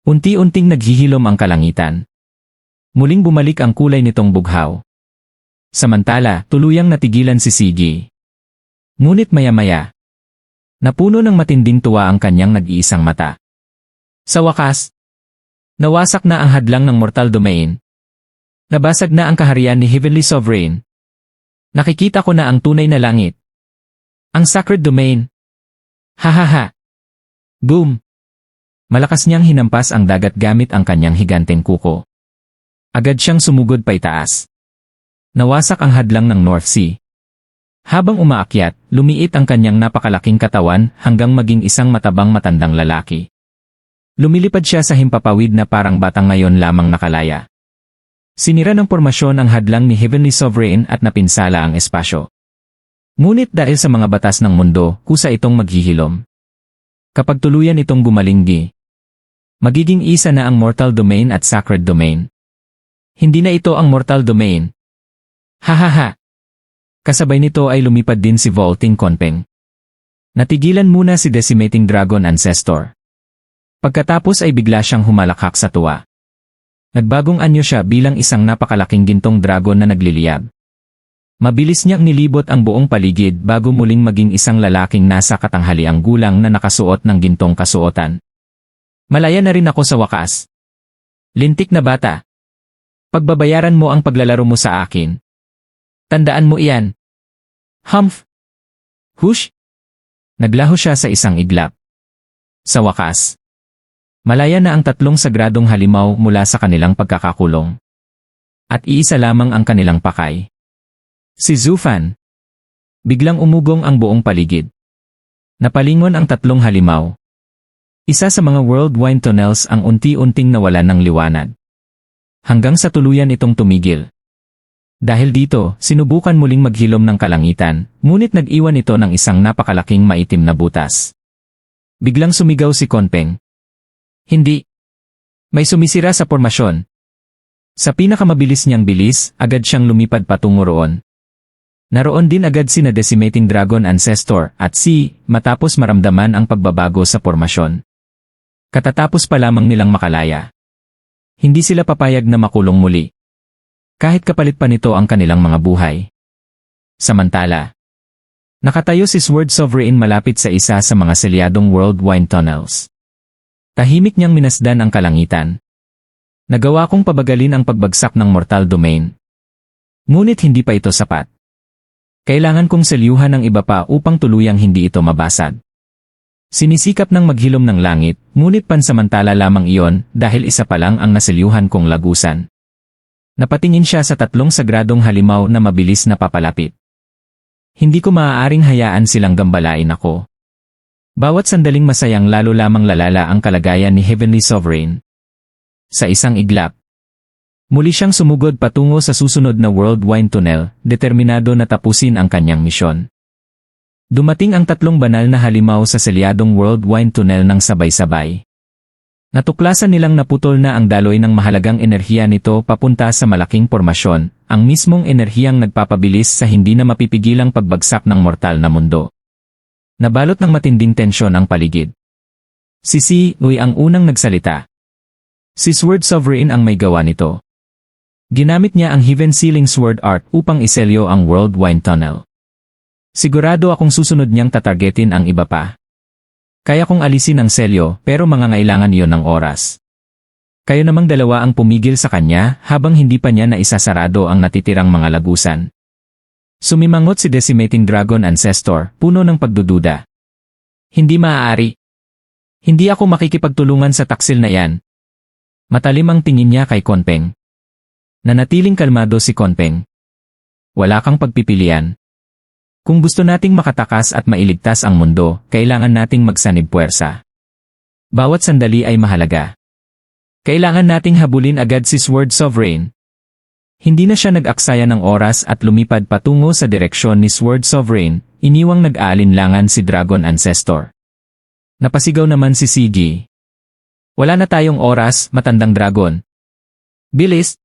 Unti-unting naghihilom ang kalangitan. Muling bumalik ang kulay nitong bughaw. Samantala, tuluyang natigilan si Sigi. Ngunit maya-maya, napuno ng matinding tuwa ang kanyang nag-iisang mata. Sa wakas, nawasak na ang hadlang ng mortal domain. Nabasag na ang kaharian ni Heavenly Sovereign. Nakikita ko na ang tunay na langit. Ang sacred domain. Hahaha. Boom! Malakas niyang hinampas ang dagat gamit ang kanyang higanteng kuko. Agad siyang sumugod paitaas. Nawasak ang hadlang ng North Sea. Habang umaakyat, lumiit ang kanyang napakalaking katawan hanggang maging isang matabang matandang lalaki. Lumilipad siya sa himpapawid na parang batang ngayon lamang nakalaya. Sinira ng pormasyon ang hadlang ni Heavenly Sovereign at napinsala ang espasyo. Ngunit dahil sa mga batas ng mundo, kusa itong maghihilom. Kapag tuluyan itong gumalinggi, magiging isa na ang mortal domain at sacred domain. Hindi na ito ang mortal domain. Hahaha! Kasabay nito ay lumipad din si Vaulting Conpeng. Natigilan muna si Decimating Dragon Ancestor. Pagkatapos ay bigla siyang humalakhak sa tuwa. Nagbagong anyo siya bilang isang napakalaking gintong dragon na nagliliyab. Mabilis niyang nilibot ang buong paligid bago muling maging isang lalaking nasa katanghaliang gulang na nakasuot ng gintong kasuotan. Malaya na rin ako sa wakas. Lintik na bata. Pagbabayaran mo ang paglalaro mo sa akin. Tandaan mo iyan. Humph! Hush! Naglaho siya sa isang iglap. Sa wakas, malaya na ang tatlong sagradong halimaw mula sa kanilang pagkakakulong. At iisa lamang ang kanilang pakay. Si Zufan. Biglang umugong ang buong paligid. Napalingon ang tatlong halimaw. Isa sa mga world wind tunnels ang unti-unting nawalan ng liwanag. Hanggang sa tuluyan itong tumigil. Dahil dito, sinubukan muling maghilom ng kalangitan, ngunit nag-iwan ito ng isang napakalaking maitim na butas. Biglang sumigaw si Conpeng. Hindi. May sumisira sa pormasyon. Sa pinakamabilis niyang bilis, agad siyang lumipad patungo roon. Naroon din agad sina Decimating Dragon Ancestor at si, matapos maramdaman ang pagbabago sa pormasyon. Katatapos pa lamang nilang makalaya. Hindi sila papayag na makulong muli. Kahit kapalit pa nito ang kanilang mga buhay. Samantala, nakatayo si Sword Sovereign malapit sa isa sa mga selyadong world wind tunnels. Tahimik niyang minasdan ang kalangitan. Nagawa kong pabagalin ang pagbagsak ng mortal domain. Ngunit hindi pa ito sapat. Kailangan kong selyuhan ng iba pa upang tuluyang hindi ito mabasag. Sinisikap ng maghilom ng langit, ngunit pansamantala lamang iyon dahil isa pa lang ang naselyuhan kong lagusan. Napatingin siya sa tatlong sagradong halimaw na mabilis na papalapit. Hindi ko maaaring hayaan silang gambalain ako. Bawat sandaling masayang lalo lamang lalala ang kalagayan ni Heavenly Sovereign. Sa isang iglap, muli siyang sumugod patungo sa susunod na World Wind Tunnel, determinado na tapusin ang kanyang misyon. Dumating ang tatlong banal na halimaw sa selyadong World Wind Tunnel ng sabay-sabay. Natuklasan nilang naputol na ang daloy ng mahalagang enerhiya nito papunta sa malaking pormasyon, ang mismong enerhiyang nagpapabilis sa hindi na mapipigilang pagbagsak ng mortal na mundo. Nabalot ng matinding tensyon ang paligid. Si Uy ang unang nagsalita. Si Sword Sovereign ang may gawa nito. Ginamit niya ang Heaven Sealing Sword Art upang iselyo ang World Wind Tunnel. Sigurado akong susunod niyang tatargetin ang iba pa. Kaya kong alisin ang selyo pero mangangailangan iyon ng oras. Kayo namang dalawa ang pumigil sa kanya habang hindi pa niya naisasarado ang natitirang mga lagusan. Sumimangot si Decimating Dragon Ancestor, puno ng pagdududa. Hindi maaari. Hindi ako makikipagtulungan sa taksil na yan. Matalim ang tingin niya kay Konpeng. Nanatiling kalmado si Konpeng. Wala kang pagpipilian. Kung gusto nating makatakas at mailigtas ang mundo, kailangan nating magsanib puwersa. Bawat sandali ay mahalaga. Kailangan nating habulin agad si Sword Sovereign. Hindi na siya nag-aksaya ng oras at lumipad patungo sa direksyon ni Sword Sovereign, iniwang nag-aalinlangan si Dragon Ancestor. Napasigaw naman si Sigi. Wala na tayong oras, matandang dragon. Bilis!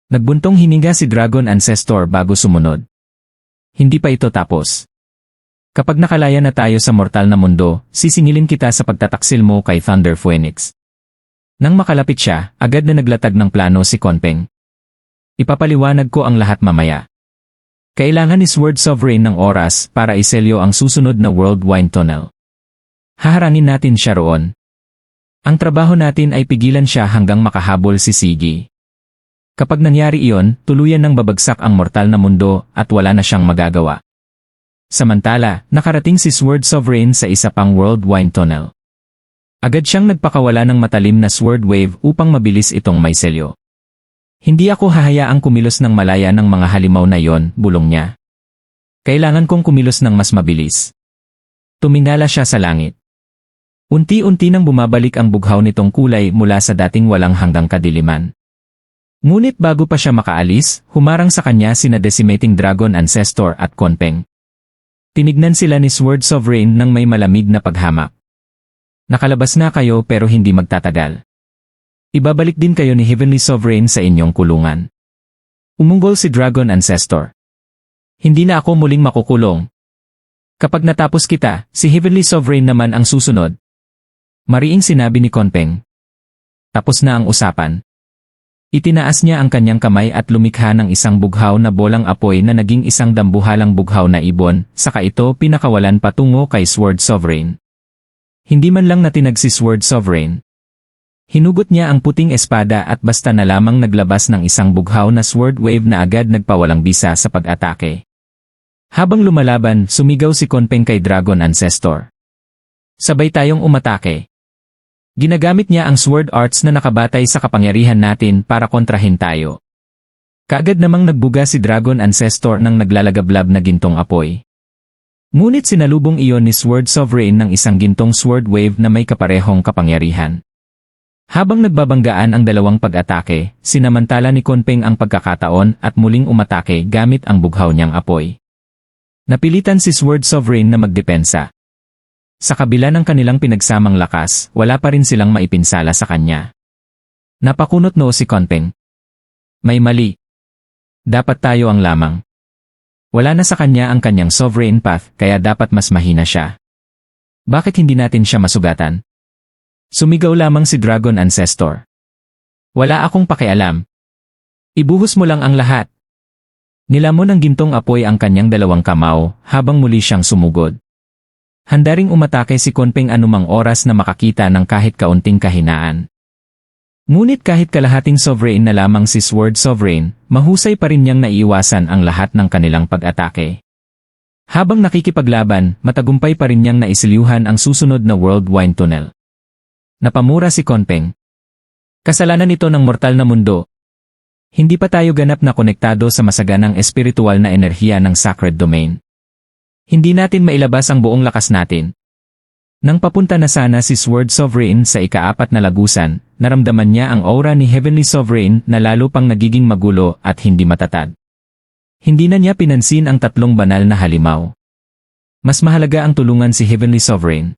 Nagbuntong hininga si Dragon Ancestor bago sumunod. Hindi pa ito tapos. Kapag nakalaya na tayo sa mortal na mundo, sisingilin kita sa pagtataksil mo kay Thunder Phoenix. Nang makalapit siya, agad na naglatag ng plano si Konpeng. Ipapaliwanag ko ang lahat mamaya. Kailangan ni Sword Sovereign ng oras para iselyo ang susunod na World Wind Tunnel. Haharangin natin siya roon. Ang trabaho natin ay pigilan siya hanggang makahabol si Sigi. Kapag nangyari iyon, tuluyan nang babagsak ang mortal na mundo at wala na siyang magagawa. Samantala, nakarating si Sword Sovereign sa isa pang World Wind Tunnel. Agad siyang nagpakawala ng matalim na Sword Wave upang mabilis itong maiselyo. Hindi ako hahayaang kumilos ng malaya ng mga halimaw na yon, bulong niya. Kailangan kong kumilos ng mas mabilis. Tumingala siya sa langit. Unti-unti nang bumabalik ang bughaw nitong kulay mula sa dating walang hanggang kadiliman. Ngunit bago pa siya makaalis, humarang sa kanya sina Decimating Dragon Ancestor at Konpeng. Tinignan sila ni Sword Sovereign ng may malamig na paghamak. Nakalabas na kayo pero hindi magtatagal. Ibabalik din kayo ni Heavenly Sovereign sa inyong kulungan. Umunggol si Dragon Ancestor. Hindi na ako muling makukulong. Kapag natapos kita, si Heavenly Sovereign naman ang susunod. Mariing sinabi ni Konpeng. Tapos na ang usapan. Itinaas niya ang kanyang kamay at lumikha ng isang bughaw na bolang apoy na naging isang dambuhalang bughaw na ibon, saka ito pinakawalan patungo kay Sword Sovereign. Hindi man lang natinag si Sword Sovereign. Hinugot niya ang puting espada at basta na lamang naglabas ng isang bughaw na sword wave na agad nagpawalang bisa sa pag-atake. Habang lumalaban, sumigaw si Konpeng kay Dragon Ancestor. Sabay tayong umatake. Ginagamit niya ang sword arts na nakabatay sa kapangyarihan natin para kontrahin tayo. Kaagad namang nagbuga si Dragon Ancestor ng naglalagablab na gintong apoy. Ngunit sinalubong iyon ni Sword Sovereign ng isang gintong sword wave na may kaparehong kapangyarihan. Habang nagbabanggaan ang dalawang pag-atake, sinamantala ni Konpeng ang pagkakataon at muling umatake gamit ang bughaw niyang apoy. Napilitan si Sword Sovereign na magdepensa. Sa kabila ng kanilang pinagsamang lakas, wala pa rin silang maipinsala sa kanya. Napakunot noo si Konpeng. May mali. Dapat tayo ang lamang. Wala na sa kanya ang kanyang sovereign path, kaya dapat mas mahina siya. Bakit hindi natin siya masugatan? Sumigaw lamang si Dragon Ancestor. Wala akong pakialam. Ibuhos mo lang ang lahat. Nilamon ng gintong apoy ang kanyang dalawang kamao, habang muli siyang sumugod. Handa ring umatake si Konpeng anumang oras na makakita ng kahit kaunting kahinaan. Ngunit kahit kalahating sovereign na lamang si Sword Sovereign, mahusay pa rin niyang naiiwasan ang lahat ng kanilang pag-atake. Habang nakikipaglaban, matagumpay pa rin niyang naisilyuhan ang susunod na World Wind Tunnel. Napamura si Konpeng. Kasalanan ito ng mortal na mundo. Hindi pa tayo ganap na konektado sa masaganang espiritual na enerhiya ng Sacred Domain. Hindi natin mailabas ang buong lakas natin. Nang papunta na sana si Sword Sovereign sa ika-4 na lagusan, naramdaman niya ang aura ni Heavenly Sovereign na lalo pang nagiging magulo at hindi matatag. Hindi na niya pinansin ang 3 banal na halimaw. Mas mahalaga ang tulungan si Heavenly Sovereign.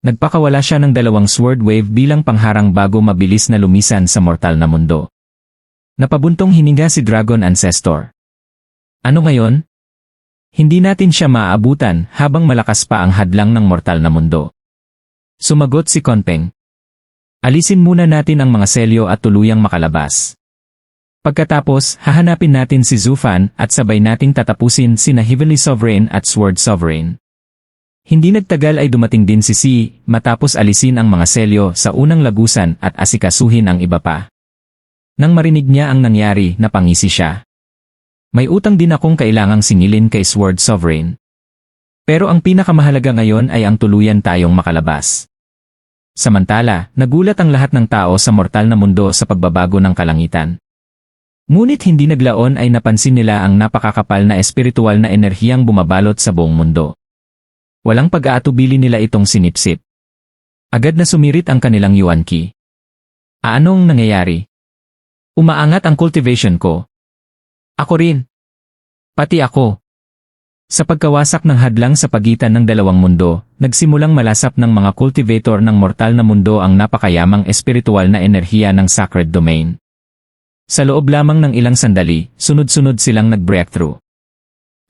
Nagpakawala siya ng 2 sword wave bilang pangharang bago mabilis na lumisan sa mortal na mundo. Napabuntong hininga si Dragon Ancestor. Ano ngayon? Hindi natin siya maaabutan habang malakas pa ang hadlang ng mortal na mundo. Sumagot si Konpeng. Alisin muna natin ang mga selyo at tuluyang makalabas. Pagkatapos, hahanapin natin si Zufan at sabay nating tatapusin sina Heavenly Sovereign at Sword Sovereign. Hindi nagtagal ay dumating din si Si, matapos alisin ang mga selyo sa unang lagusan at asikasuhin ang iba pa. Nang marinig niya ang nangyari, napangisi siya. May utang din akong kailangang singilin kay Sword Sovereign. Pero ang pinakamahalaga ngayon ay ang tuluyan tayong makalabas. Samantala, nagulat ang lahat ng tao sa mortal na mundo sa pagbabago ng kalangitan. Ngunit hindi naglaon ay napansin nila ang napakakapal na espiritual na enerhiyang bumabalot sa buong mundo. Walang pag-aatubili nila itong sinipsip. Agad na sumirit ang kanilang yuan ki. Anong nangyayari? Umaangat ang cultivation ko. Ako rin. Pati ako. Sa pagkawasak ng hadlang sa pagitan ng dalawang mundo, nagsimulang malasap ng mga cultivator ng mortal na mundo ang napakayamang espiritual na enerhiya ng sacred domain. Sa loob lamang ng ilang sandali, sunod-sunod silang nag-breakthrough.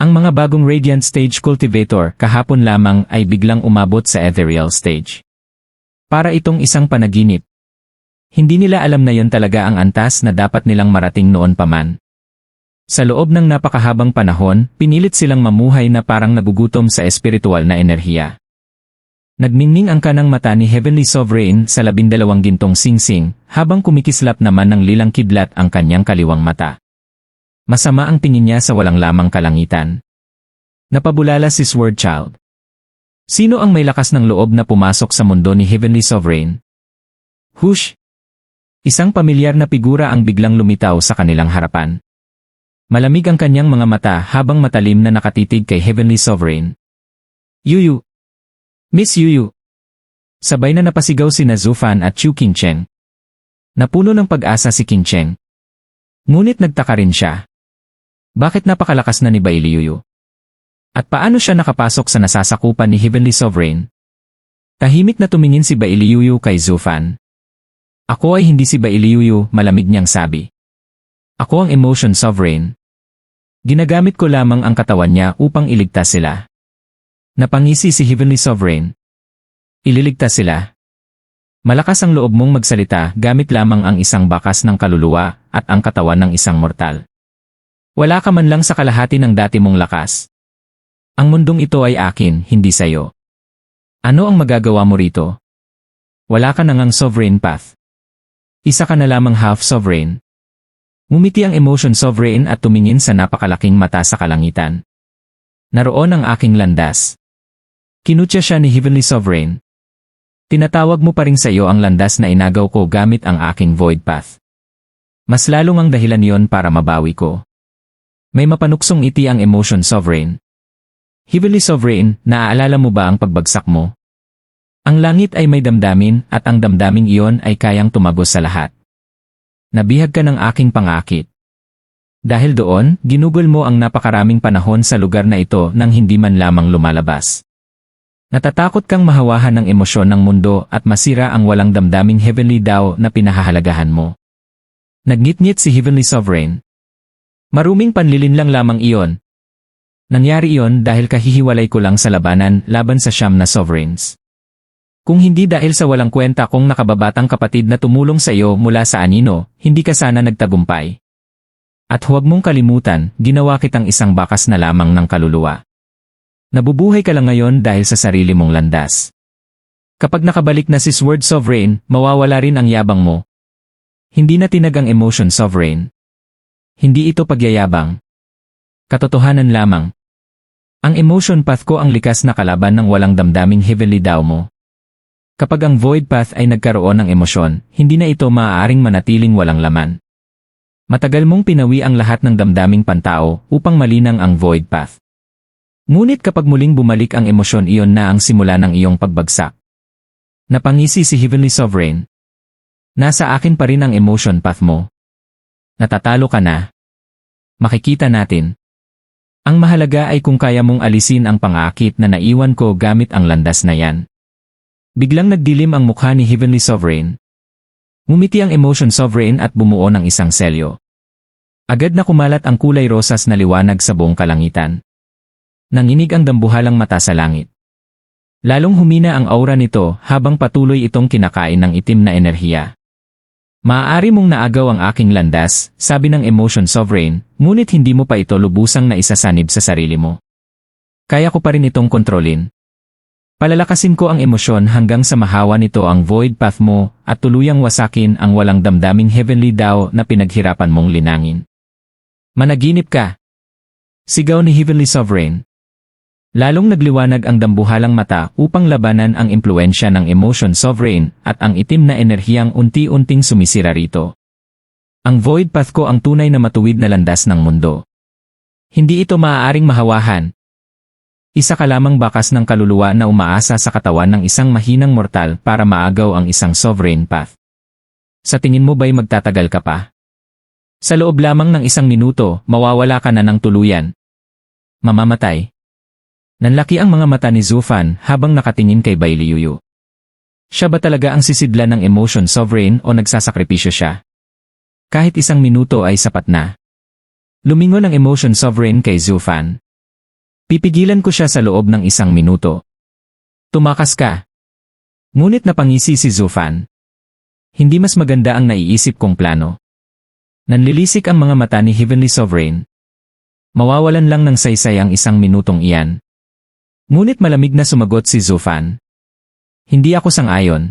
Ang mga bagong Radiant Stage Cultivator kahapon lamang ay biglang umabot sa Ethereal Stage. Para itong isang panaginip. Hindi nila alam na yon talaga ang antas na dapat nilang marating noon pa man. Sa loob ng napakahabang panahon, pinilit silang mamuhay na parang nagugutom sa espiritual na enerhiya. Nagmingning ang kanang mata ni Heavenly Sovereign sa 12 gintong singsing, habang kumikislap naman ng lilang kidlat ang kanyang kaliwang mata. Masama ang tingin niya sa walang lamang kalangitan. Napabulala si Sword Child. Sino ang may lakas ng loob na pumasok sa mundo ni Heavenly Sovereign? Hush! Isang pamilyar na figura ang biglang lumitaw sa kanilang harapan. Malamig ang kanyang mga mata habang matalim na nakatitig kay Heavenly Sovereign. Yuyu! Miss Yuyu! Sabay na napasigaw sina Zufan at Chu Qingcheng. Napuno ng pag-asa si Qingcheng. Ngunit nagtaka rin siya. Bakit napakalakas na ni Baili Yuyu? At paano siya nakapasok sa nasasakupan ni Heavenly Sovereign? Tahimik na tumingin si Baili Yuyu kay Zufan. Ako ay hindi si Baili Yuyu, malamig niyang sabi. Ako ang Emotion Sovereign. Ginagamit ko lamang ang katawan niya upang iligtas sila. Napangisi si Heavenly Sovereign. Ililigtas sila. Malakas ang loob mong magsalita gamit lamang ang isang bakas ng kaluluwa at ang katawan ng isang mortal. Wala ka man lang sa kalahati ng dati mong lakas. Ang mundong ito ay akin, hindi sayo. Ano ang magagawa mo rito? Wala ka nang sovereign path. Isa ka na lamang half sovereign. Ngumiti ang Emotion Sovereign at tumingin sa napakalaking mata sa kalangitan. Naroon ang aking landas. Kinutya siya ni Heavenly Sovereign. Tinatawag mo pa rin sa iyo ang landas na inagaw ko gamit ang aking Void Path. Mas lalong ang dahilan yon para mabawi ko. May mapanuksong iti ang Emotion Sovereign. Heavenly Sovereign, naaalala mo ba ang pagbagsak mo? Ang langit ay may damdamin at ang damdaming iyon ay kayang tumagos sa lahat. Nabihag ka ng aking pangakit. Dahil doon, ginugol mo ang napakaraming panahon sa lugar na ito nang hindi man lamang lumalabas. Natatakot kang mahawahan ng emosyon ng mundo at masira ang walang damdaming Heavenly Dao na pinahahalagahan mo. Nagngit-ngit si Heavenly Sovereign. Maruming panlilin lang lamang iyon. Nangyari iyon dahil kahihiwalay ko lang sa labanan laban sa siyam na Sovereigns. Kung hindi dahil sa walang kwenta kong nakababatang kapatid na tumulong sa iyo mula sa anino, hindi ka sana nagtagumpay. At huwag mong kalimutan, ginawa kitang isang bakas na lamang ng kaluluwa. Nabubuhay ka lang ngayon dahil sa sarili mong landas. Kapag nakabalik na si Sword Sovereign, mawawala rin ang yabang mo. Hindi na tinag ang Emotion Sovereign. Hindi ito pagyayabang. Katotohanan lamang. Ang Emotion Path ko ang likas na kalaban ng walang damdaming Heavenly Dao mo. Kapag ang Void Path ay nagkaroon ng emosyon, hindi na ito maaaring manatiling walang laman. Matagal mong pinawi ang lahat ng damdaming pantao upang malinang ang Void Path. Ngunit kapag muling bumalik ang emosyon, iyon na ang simula ng iyong pagbagsak. Napangisi si Heavenly Sovereign. Nasa akin pa rin ang Emotion Path mo. Natatalo ka na. Makikita natin. Ang mahalaga ay kung kaya mong alisin ang pangakit na naiwan ko gamit ang landas na yan. Biglang nagdilim ang mukha ni Heavenly Sovereign. Ngumiti ang Emotion Sovereign at bumuo ng isang selyo. Agad na kumalat ang kulay rosas na liwanag sa buong kalangitan. Nanginig ang dambuhalang mata sa langit. Lalong humina ang aura nito habang patuloy itong kinakain ng itim na enerhiya. Maaari mong naagaw ang aking landas, sabi ng Emotion Sovereign, ngunit hindi mo pa ito lubusang naisasanib sa sarili mo. Kaya ko pa rin itong kontrolin. Palalakasin ko ang emosyon hanggang sa mahawa nito ang void path mo at tuluyang wasakin ang walang damdaming heavenly Tao na pinaghirapan mong linangin. Managinip ka! Sigaw ni Heavenly Sovereign. Lalong nagliwanag ang dambuhalang mata upang labanan ang impluensya ng Emotion Sovereign at ang itim na enerhiyang unti-unting sumisira rito. Ang void path ko ang tunay na matuwid na landas ng mundo. Hindi ito maaaring mahawahan. Isa ka lamang bakas ng kaluluwa na umaasa sa katawan ng isang mahinang mortal para maagaw ang isang sovereign path. Sa tingin mo ba'y magtatagal ka pa? Sa loob lamang ng 1 minuto, mawawala ka na ng tuluyan. Mamamatay. Nanlaki ang mga mata ni Zufan habang nakatingin kay Bai Liuyu. Siya ba talaga ang sisidla ng Emotion Sovereign o nagsasakripisyo siya? Kahit 1 minuto ay sapat na. Lumingon ang Emotion Sovereign kay Zufan. Pipigilan ko siya sa loob ng 1 minuto. Tumakas ka. Ngunit napangisi si Zufan. Hindi mas maganda ang naiisip kong plano. Nanlilisik ang mga mata ni Heavenly Sovereign. Mawawalan lang ng saysay ang 1 minutong iyan. Ngunit malamig na sumagot si Zufan. Hindi ako sang-ayon.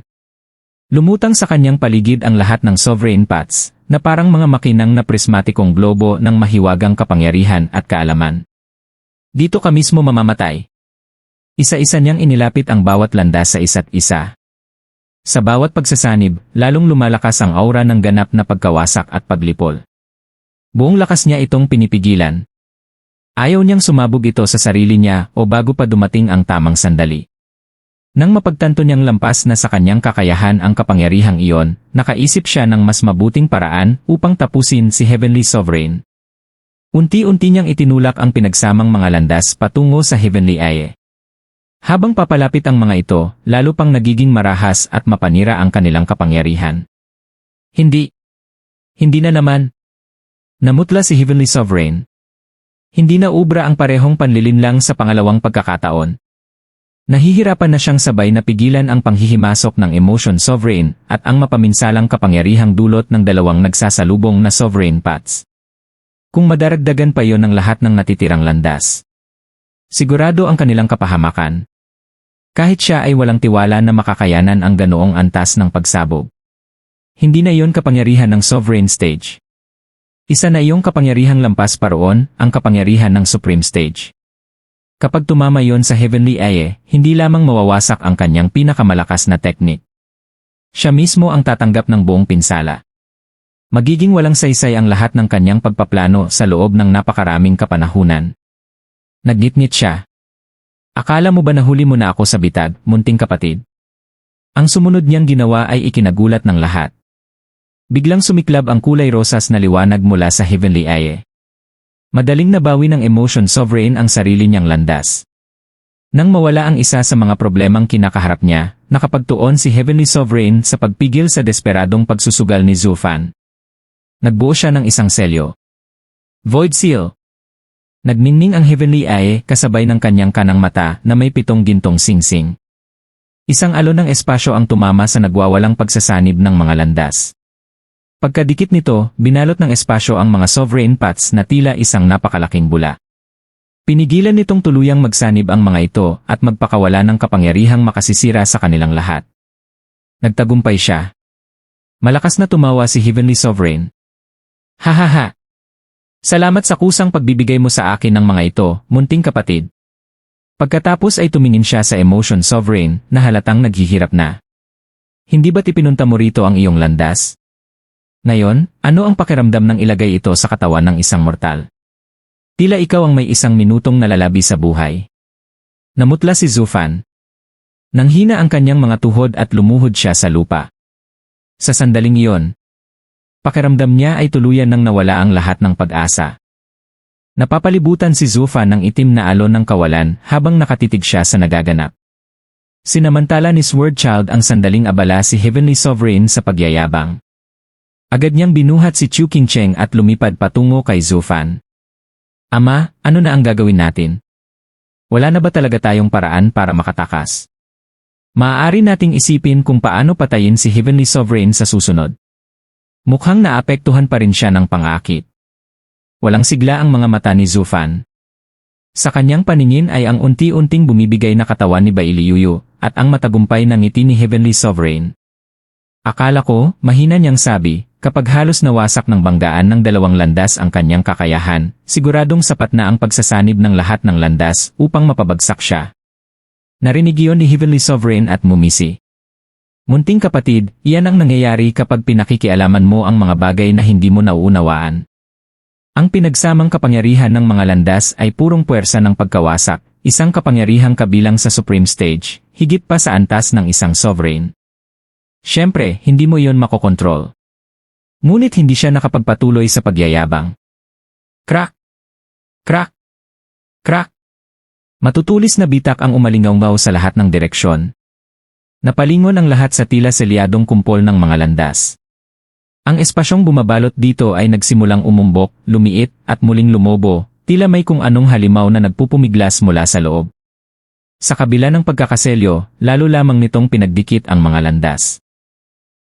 Lumutang sa kanyang paligid ang lahat ng sovereign paths, na parang mga makinang na prismatikong globo ng mahiwagang kapangyarihan at kaalaman. Dito ka mismo mamamatay. Isa-isa niyang inilapit ang bawat landas sa isa't isa. Sa bawat pagsasanib, lalong lumalakas ang aura ng ganap na pagkawasak at paglipol. Buong lakas niya itong pinipigilan. Ayaw niyang sumabog ito sa sarili niya o bago pa dumating ang tamang sandali. Nang mapagtanto niyang lampas na sa kanyang kakayahan ang kapangyarihang iyon, nakaisip siya ng mas mabuting paraan upang tapusin si Heavenly Sovereign. Unti-unti niyang itinulak ang pinagsamang mga landas patungo sa Heavenly Eye. Habang papalapit ang mga ito, lalo pang nagiging marahas at mapanira ang kanilang kapangyarihan. Hindi. Hindi na naman. Namutla si Heavenly Sovereign. Hindi na ubra ang parehong panlilinlang sa pangalawang pagkakataon. Nahihirapan na siyang sabay na pigilan ang panghihimasok ng Emotion Sovereign at ang mapaminsalang kapangyarihang dulot ng dalawang nagsasalubong na sovereign paths. Kung madaragdagan pa yon ng lahat ng natitirang landas, sigurado ang kanilang kapahamakan. Kahit siya ay walang tiwala na makakayanan ang ganoong antas ng pagsabog. Hindi na yon kapangyarihan ng sovereign stage. Isa na iyong kapangyarihang lampas pa roon, ang kapangyarihan ng Supreme Stage. Kapag tumama yon sa Heavenly Eye, hindi lamang mawawasak ang kanyang pinakamalakas na teknik. Siya mismo ang tatanggap ng buong pinsala. Magiging walang saysay ang lahat ng kanyang pagpaplano sa loob ng napakaraming kapanahunan. Nagnitnit siya. Akala mo ba nahuli mo na ako sa bitag, munting kapatid? Ang sumunod niyang ginawa ay ikinagulat ng lahat. Biglang sumiklab ang kulay rosas na liwanag mula sa Heavenly Eye. Madaling nabawi ng Emotion Sovereign ang sarili niyang landas. Nang mawala ang isa sa mga problemang kinakaharap niya, nakapagtuon si Heavenly Sovereign sa pagpigil sa desperadong pagsusugal ni Zufan. Nagbuo siya ng isang selyo. Void Seal. Nagmingning ang Heavenly Eye kasabay ng kanyang kanang mata na may 7 gintong singsing. Isang alon ng espasyo ang tumama sa nagwawalang pagsasanib ng mga landas. Pagkadikit nito, binalot ng espasyo ang mga sovereign paths na tila isang napakalaking bula. Pinigilan nitong tuluyang magsanib ang mga ito at magpakawala ng kapangyarihang makasisira sa kanilang lahat. Nagtagumpay siya. Malakas na tumawa si Heavenly Sovereign. Hahaha! Salamat sa kusang pagbibigay mo sa akin ng mga ito, munting kapatid. Pagkatapos ay tumingin siya sa Emotion Sovereign na halatang naghihirap na. Hindi ba't ipinunta mo rito ang iyong landas? Ngayon, ano ang pakiramdam ng ilagay ito sa katawan ng isang mortal? Tila ikaw ang may 1 minutong nalalabi sa buhay. Namutla si Zufan. Nanghina ang kanyang mga tuhod at lumuhod siya sa lupa. Sa sandaling iyon, pakiramdam niya ay tuluyan nang nawala ang lahat ng pag-asa. Napapalibutan si Zufan ng itim na alon ng kawalan habang nakatitig siya sa nagaganap. Sinamantala ni Sword Child ang sandaling abala si Heavenly Sovereign sa pagyayabang. Agad niyang binuhat si Chu Qingcheng at lumipad patungo kay Zufan. Ama, ano na ang gagawin natin? Wala na ba talaga tayong paraan para makatakas? Maaari nating isipin kung paano patayin si Heavenly Sovereign sa susunod. Mukhang naapektuhan pa rin siya ng pangakit. Walang sigla ang mga mata ni Zufan. Sa kanyang paningin ay ang unti-unting bumibigay na katawan ni Bailiyuyu at ang matagumpay na ngiti ni Heavenly Sovereign. Akala ko, mahina niyang sabi, kapag halos nawasak ng banggaan ng dalawang landas ang kanyang kakayahan, siguradong sapat na ang pagsasanib ng lahat ng landas upang mapabagsak siya. Narinig iyon ni Heavenly Sovereign at mumisi. Munting kapatid, iyan ang nangyayari kapag pinakikialaman mo ang mga bagay na hindi mo nauunawaan. Ang pinagsamang kapangyarihan ng mga landas ay purong puwersa ng pagkawasak, isang kapangyarihang kabilang sa supreme stage, higit pa sa antas ng isang sovereign. Siyempre, hindi mo iyon makokontrol. Ngunit hindi siya nakapagpatuloy sa pagyayabang. Crack! Crack! Crack! Matutulis na bitak ang umalingaw sa lahat ng direksyon. Napalingon ang lahat sa tila selyadong kumpol ng mga landas. Ang espasyong bumabalot dito ay nagsimulang umumbok, lumiit, at muling lumobo, tila may kung anong halimaw na nagpupumiglas mula sa loob. Sa kabila ng pagkakaselyo, lalo lamang nitong pinagdikit ang mga landas.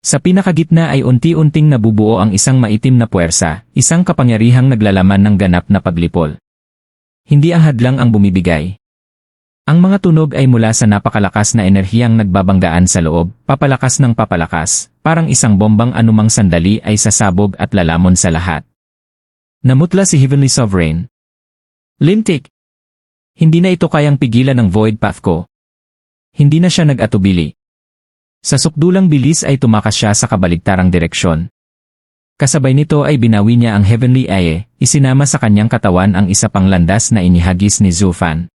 Sa pinakagitna ay unti-unting nabubuo ang isang maitim na puwersa, isang kapangyarihang naglalaman ng ganap na paglipol. Hindi ang hadlang ang bumibigay. Ang mga tunog ay mula sa napakalakas na enerhiyang nagbabanggaan sa loob, papalakas ng papalakas, parang isang bombang anumang sandali ay sasabog at lalamon sa lahat. Namutla si Heavenly Sovereign. Lintik! Hindi na ito kayang pigilan ng void path ko. Hindi na siya nag-atubili. Sa sukdulang bilis ay tumakas siya sa kabaligtarang direksyon. Kasabay nito ay binawi niya ang Heavenly Eye, isinama sa kanyang katawan ang isa pang landas na inihagis ni Zufan.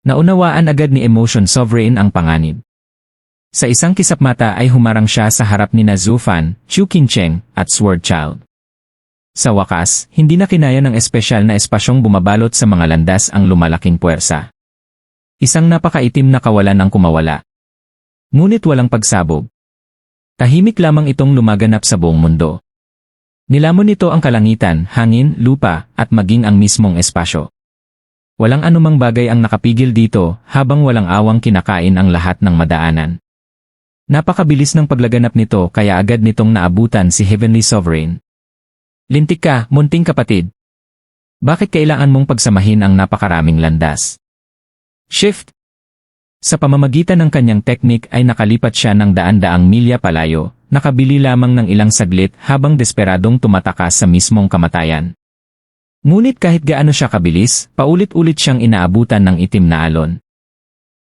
Naunawaan agad ni Emotion Sovereign ang panganib. Sa isang kisapmata ay humarang siya sa harap ni Zufan, Chu Qingcheng, at Sword Child. Sa wakas, hindi na kinaya ng espesyal na espasyong bumabalot sa mga landas ang lumalaking puwersa. Isang napakaitim na kawalan ang kumawala. Ngunit walang pagsabog. Tahimik lamang itong lumaganap sa buong mundo. Nilamon nito ang kalangitan, hangin, lupa, at maging ang mismong espasyo. Walang anumang bagay ang nakapigil dito habang walang awang kinakain ang lahat ng madaanan. Napakabilis ng paglaganap nito kaya agad nitong naabutan si Heavenly Sovereign. Lintik ka, munting kapatid. Bakit kailangan mong pagsamahin ang napakaraming landas? Shift! Sa pamamagitan ng kanyang teknik ay nakalipat siya ng daan-daang milya palayo, nakabili lamang ng ilang saglit habang desperadong tumatakas sa mismong kamatayan. Ngunit kahit gaano siya kabilis, paulit-ulit siyang inaabutan ng itim na alon.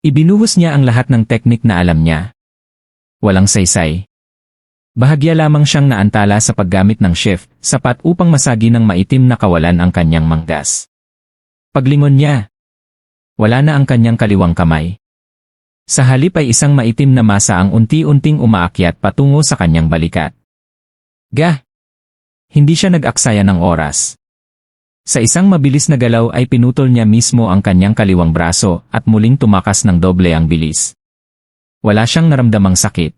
Ibinuhos niya ang lahat ng teknik na alam niya. Walang saysay. Bahagya lamang siyang naantala sa paggamit ng shift, sapat upang masagi ng maitim na kawalan ang kanyang manggas. Paglingon niya, wala na ang kanyang kaliwang kamay. Sa halip ay isang maitim na masa ang unti-unting umaakyat patungo sa kanyang balikat. Gah! Hindi siya nag-aksaya ng oras. Sa isang mabilis na galaw ay pinutol niya mismo ang kanyang kaliwang braso at muling tumakas ng doble ang bilis. Wala siyang naramdamang sakit.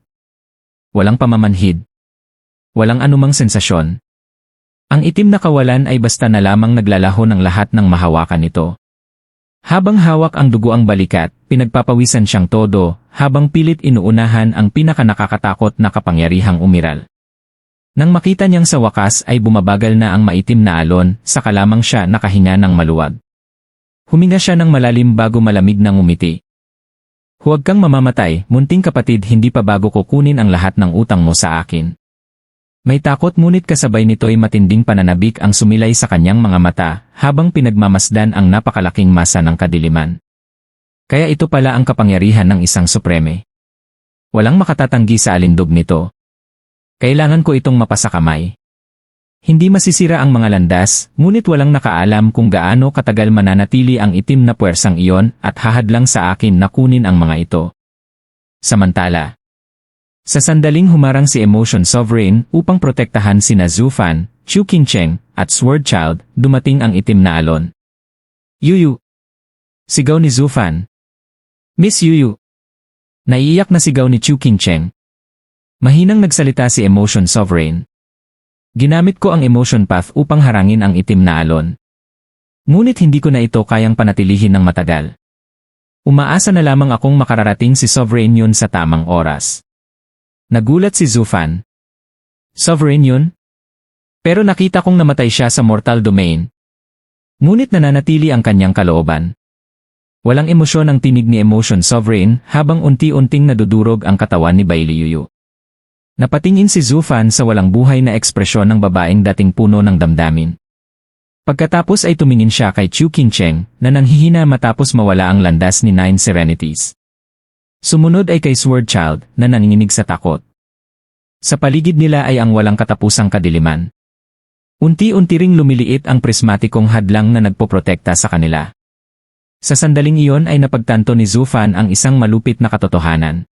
Walang pamamanhid. Walang anumang sensasyon. Ang itim na kawalan ay basta na lamang naglalaho ng lahat ng mahawakan nito. Habang hawak ang dugo ang balikat, pinagpapawisan siyang todo, habang pilit inuunahan ang pinakanakakatakot na kapangyarihang umiral. Nang makita niyang sa wakas ay bumabagal na ang maitim na alon, saka lamang siya nakahinga ng maluwag. Huminga siya ng malalim bago malamig na ngumiti. Huwag kang mamamatay, munting kapatid, hindi pa bago kukunin ang lahat ng utang mo sa akin. May takot ngunit kasabay nito'y matinding pananabik ang sumilay sa kanyang mga mata habang pinagmamasdan ang napakalaking masa ng kadiliman. Kaya ito pala ang kapangyarihan ng isang supreme. Walang makatatanggi sa alindog nito. Kailangan ko itong mapasakamay. Hindi masisira ang mga landas, ngunit walang nakaalam kung gaano katagal mananatili ang itim na puwersang iyon at hahadlang sa akin na kunin ang mga ito. Samantala, sa sandaling humarang si Emotion Sovereign upang protektahan sina Zufan, Chu Qingcheng, at Sword Child, dumating ang itim na alon. Yuyu! Sigaw ni Zufan. Miss Yuyu! Naiiyak na sigaw ni Chu Qingcheng. Mahinang nagsalita si Emotion Sovereign. Ginamit ko ang emotion path upang harangin ang itim na alon. Ngunit hindi ko na ito kayang panatilihin ng matagal. Umaasa na lamang akong makararating si Sovereign yun sa tamang oras. Nagulat si Zufan. Sovereign yun? Pero nakita kong namatay siya sa mortal domain. Ngunit nananatili ang kanyang kalooban. Walang emosyon ang tinig ni Emotion Sovereign habang unti-unting nadudurog ang katawan ni Bai Liuyu. Napatingin si Zufan sa walang buhay na ekspresyon ng babaeng dating puno ng damdamin. Pagkatapos ay tumingin siya kay Chu Qingcheng na nanghihina matapos mawala ang landas ni Nine Serenities. Sumunod ay kay Sword Child na nanginginig sa takot. Sa paligid nila ay ang walang katapusang kadiliman. Unti-unti ring lumiliit ang prismatikong hadlang na nagpoprotekta sa kanila. Sa sandaling iyon ay napagtanto ni Zufan ang isang malupit na katotohanan.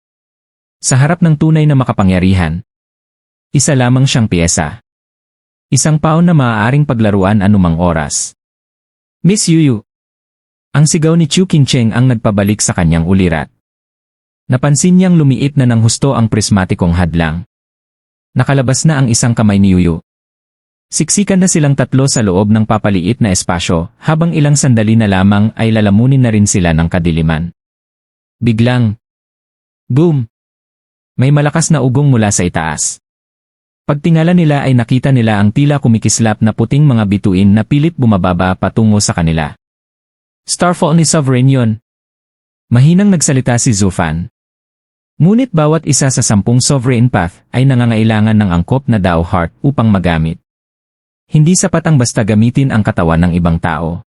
Sa harap ng tunay na makapangyarihan, isa lamang siyang piyesa. Isang paon na maaaring paglaruan anumang oras. Miss Yuyu! Ang sigaw ni Chu Qingcheng ang nagpabalik sa kanyang ulirat. Napansin niyang lumiit na ng husto ang prismatikong hadlang. Nakalabas na ang isang kamay ni Yuyu. Siksikan na silang tatlo sa loob ng papaliit na espasyo habang ilang sandali na lamang ay lalamunin na rin sila ng kadiliman. Biglang, boom! May malakas na ugong mula sa itaas. Pagtingala nila ay nakita nila ang tila kumikislap na puting mga bituin na pilit bumababa patungo sa kanila. Starfall ni Sovereign yun. Mahinang nagsalita si Zufan. Ngunit bawat isa sa 10 Sovereign Path ay nangangailangan ng angkop na Dao Heart upang magamit. Hindi sapat ang basta gamitin ang katawan ng ibang tao.